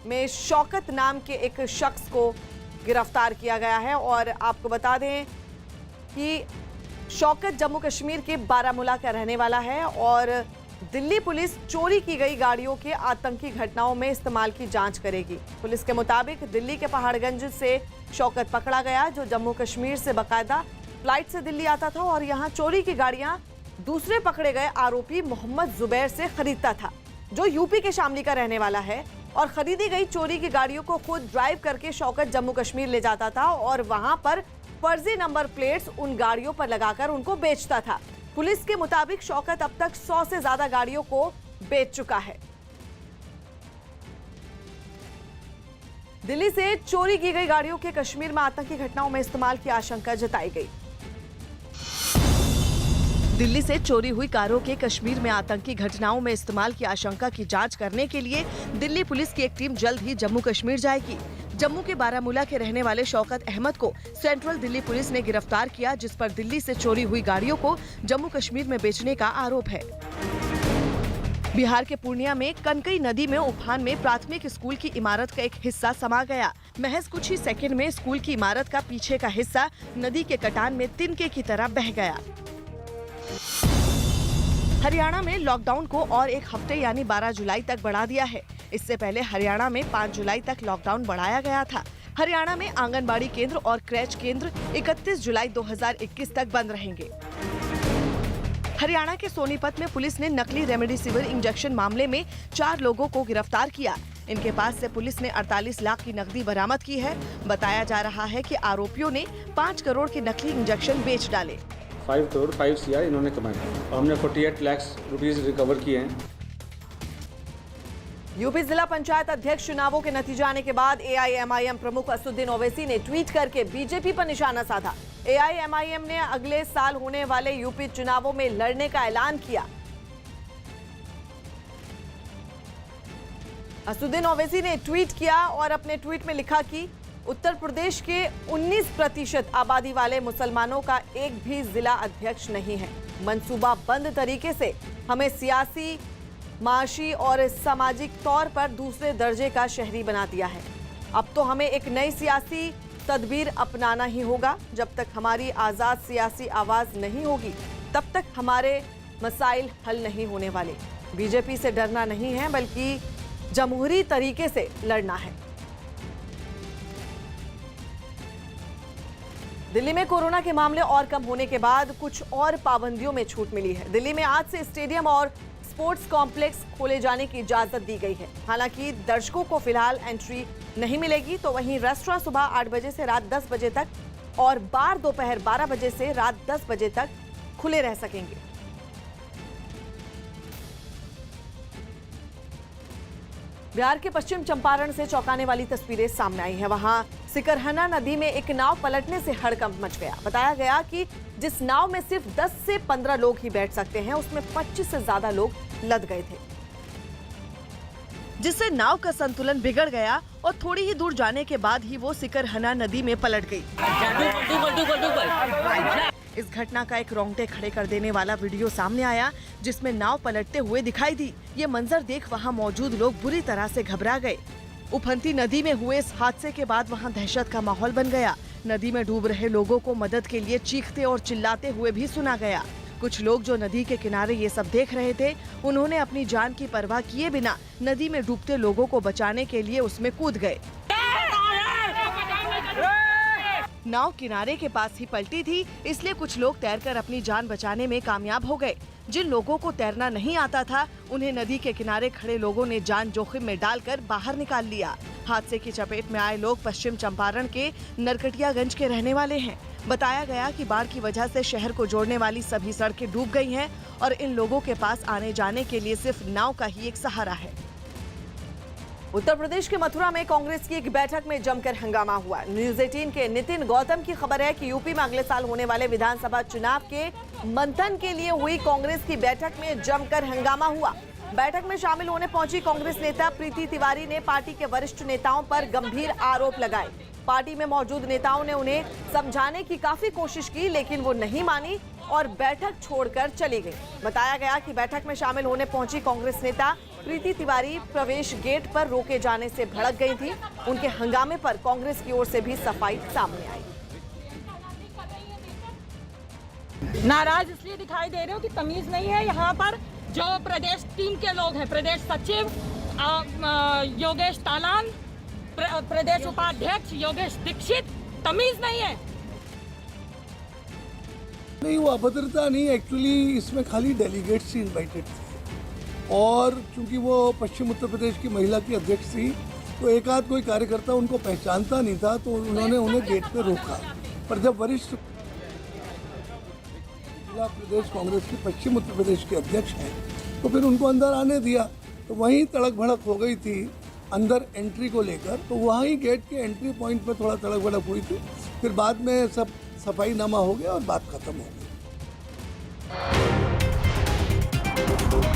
में शौकत नाम के एक शख्स को गिरफ्तार किया गया है। और आपको बता दें कि शौकत जम्मू कश्मीर के बारामूला का रहने वाला है और दिल्ली पुलिस चोरी की गई गाड़ियों के आतंकी घटनाओं में इस्तेमाल की जांच करेगी। पुलिस के मुताबिक दिल्ली के पहाड़गंज से शौकत पकड़ा गया, जो जम्मू कश्मीर से बाकायदा फ्लाइट से दिल्ली आता था और यहां चोरी की गाड़ियां दूसरे पकड़े गए आरोपी मोहम्मद जुबैर से खरीदता था, जो यूपी के शामली का रहने वाला है। और खरीदी गई चोरी की गाड़ियों को खुद ड्राइव करके शौकत जम्मू कश्मीर ले जाता था और वहां पर फर्जी नंबर प्लेट्स उन गाड़ियों पर लगाकर उनको बेचता था। पुलिस के मुताबिक शौकत अब तक 100 से ज्यादा गाड़ियों को बेच चुका है। दिल्ली से चोरी की गई गाड़ियों के कश्मीर में आतंकी घटनाओं में इस्तेमाल की आशंका जताई गई। दिल्ली से चोरी हुई कारों के कश्मीर में आतंकी घटनाओं में इस्तेमाल की आशंका की जांच करने के लिए दिल्ली पुलिस की एक टीम जल्द ही जम्मू कश्मीर जाएगी। जम्मू के बारामूला के रहने वाले शौकत अहमद को सेंट्रल दिल्ली पुलिस ने गिरफ्तार किया, जिस पर दिल्ली से चोरी हुई गाड़ियों को जम्मू कश्मीर में बेचने का आरोप है। बिहार के पूर्णिया में कनकई नदी में उफान में प्राथमिक स्कूल की इमारत का एक हिस्सा समा गया। महज कुछ ही सेकंड में स्कूल की इमारत का पीछे का हिस्सा नदी के कटान में तिनके की तरह बह गया। हरियाणा में लॉकडाउन को और एक हफ्ते यानी 12 जुलाई तक बढ़ा दिया है। इससे पहले हरियाणा में 5 जुलाई तक लॉकडाउन बढ़ाया गया था। हरियाणा में आंगनबाड़ी केंद्र और क्रैच केंद्र 31 जुलाई 2021 तक बंद रहेंगे। हरियाणा के सोनीपत में पुलिस ने नकली रेमडेसिविर इंजेक्शन मामले में 4 लोगों को गिरफ्तार किया। इनके पास से पुलिस ने 48 लाख की नकदी बरामद की है। बताया जा रहा है कि आरोपियों ने 5 करोड़ के नकली इंजेक्शन बेच डाले। 5 करोड़ 5 CR इन्होंने कमाए और हमने 48 लाख रुपीस रिकवर किए हैं। यूपी जिला पंचायत अध्यक्ष चुनावों के नतीजे आने के बाद AIMIM प्रमुख असदुद्दीन ओवैसी ने ट्वीट करके बीजेपी पर निशाना साधा। AIMIM ने अगले साल होने वाले यूपी चुनावों में लड़ने का ऐलान किया। असदुद्दीन ओवैसी ने ट्वीट किया और अपने ट्वीट में लिखा कि उत्तर प्रदेश के 19% आबादी वाले मुसलमानों का एक भी जिला अध्यक्ष नहीं है। मंसूबाबंद तरीके से हमें सियासी, माशी और सामाजिक तौर पर दूसरे दर्जे का शहरी बना दिया है। अब तो हमें एक नई सियासी तदबीर अपनाना ही होगा। जब तक हमारी आज़ाद सियासी आवाज़ नहीं होगी तब तक हमारे मसाइल हल नहीं होने वाले। बीजेपी से डरना नहीं है बल्कि जमहूरी तरीके से लड़ना है। दिल्ली में कोरोना के मामले और कम होने के बाद कुछ और पाबंदियों में छूट मिली है। दिल्ली में आज से स्टेडियम और स्पोर्ट्स कॉम्प्लेक्स खोले जाने की इजाजत दी गई है। हालांकि दर्शकों को फिलहाल एंट्री नहीं मिलेगी, तो वहीं रेस्टोरेंट सुबह 8 बजे से रात 10 बजे तक और बार दोपहर 12 बजे से रात 10 बजे तक खुले रह सकेंगे। बिहार के पश्चिम चंपारण से चौंकाने वाली तस्वीरें सामने आई हैं। वहां सिकरहना नदी में एक नाव पलटने से हड़कंप मच गया। बताया गया कि जिस नाव में सिर्फ 10 से 15 लोग ही बैठ सकते हैं, उसमें 25 से ज्यादा लोग लद गए थे, जिससे नाव का संतुलन बिगड़ गया और थोड़ी ही दूर जाने के बाद ही वो सिकरहना नदी में पलट गई। इस घटना का एक रोंगटे खड़े कर देने वाला वीडियो सामने आया, जिसमें नाव पलटते हुए दिखाई दी। ये मंजर देख वहां मौजूद लोग बुरी तरह से घबरा गए। उफनती नदी में हुए इस हादसे के बाद वहां दहशत का माहौल बन गया। नदी में डूब रहे लोगों को मदद के लिए चीखते और चिल्लाते हुए भी सुना गया। कुछ लोग जो नदी के किनारे ये सब देख रहे थे, उन्होंने अपनी जान की परवाह किए बिना नदी में डूबते लोगों को बचाने के लिए उसमें कूद गए। नाव किनारे के पास ही पलटी थी, इसलिए कुछ लोग तैरकर अपनी जान बचाने में कामयाब हो गए। जिन लोगों को तैरना नहीं आता था, उन्हें नदी के किनारे खड़े लोगों ने जान जोखिम में डालकर बाहर निकाल लिया। हादसे की चपेट में आए लोग पश्चिम चंपारण के नरकटियागंज के रहने वाले हैं। बताया गया कि बाढ़ की वजह से शहर को जोड़ने वाली सभी सड़कें डूब गई हैं और इन लोगों के पास आने जाने के लिए सिर्फ नाव का ही एक सहारा है। उत्तर प्रदेश के मथुरा में कांग्रेस की एक बैठक में जमकर हंगामा हुआ। न्यूज़ 18 के नितिन गौतम की खबर है कि यूपी में अगले साल होने वाले विधानसभा चुनाव के मंथन के लिए हुई कांग्रेस की बैठक में जमकर हंगामा हुआ। बैठक में शामिल होने पहुंची कांग्रेस नेता प्रीति तिवारी ने पार्टी के वरिष्ठ नेताओं पर गंभीर आरोप लगाए। पार्टी में मौजूद नेताओं ने उन्हें समझाने की काफी कोशिश की, लेकिन वो नहीं मानी और बैठक छोड़कर चली गई। बताया गया कि बैठक में शामिल होने पहुंची कांग्रेस नेता प्रीति तिवारी प्रवेश गेट पर रोके जाने से भड़क गई थी। उनके हंगामे पर कांग्रेस की ओर से भी सफाई सामने आई। नाराज इसलिए दिखाई दे रहे हो कि तमीज नहीं है यहाँ पर। जो प्रदेश टीम के लोग हैं, प्रदेश सचिव योगेश तालान, प्रदेश उपाध्यक्ष योगेश दीक्षित, तमीज नहीं है। नहीं, वो अभद्रता नहीं, एक्चुअली इसमें खाली डेलीगेट्स ही इन्वाइटेड थे और चूंकि वो पश्चिम उत्तर प्रदेश की महिला की अध्यक्ष थी, तो एक आध कोई कार्यकर्ता उनको पहचानता नहीं था, तो उन्होंने उन्हें गेट पे रोका। पर जब वरिष्ठ जिला प्रदेश कांग्रेस की पश्चिम उत्तर प्रदेश के अध्यक्ष हैं, तो फिर उनको अंदर आने दिया। तो वहीं तड़क भड़क हो गई थी अंदर एंट्री को लेकर, तो वहीं गेट के एंट्री पॉइंट पर थोड़ा तड़क भड़क हुई थी। फिर बाद में सब सफाई नामा हो गया और बात खत्म हो गई। है।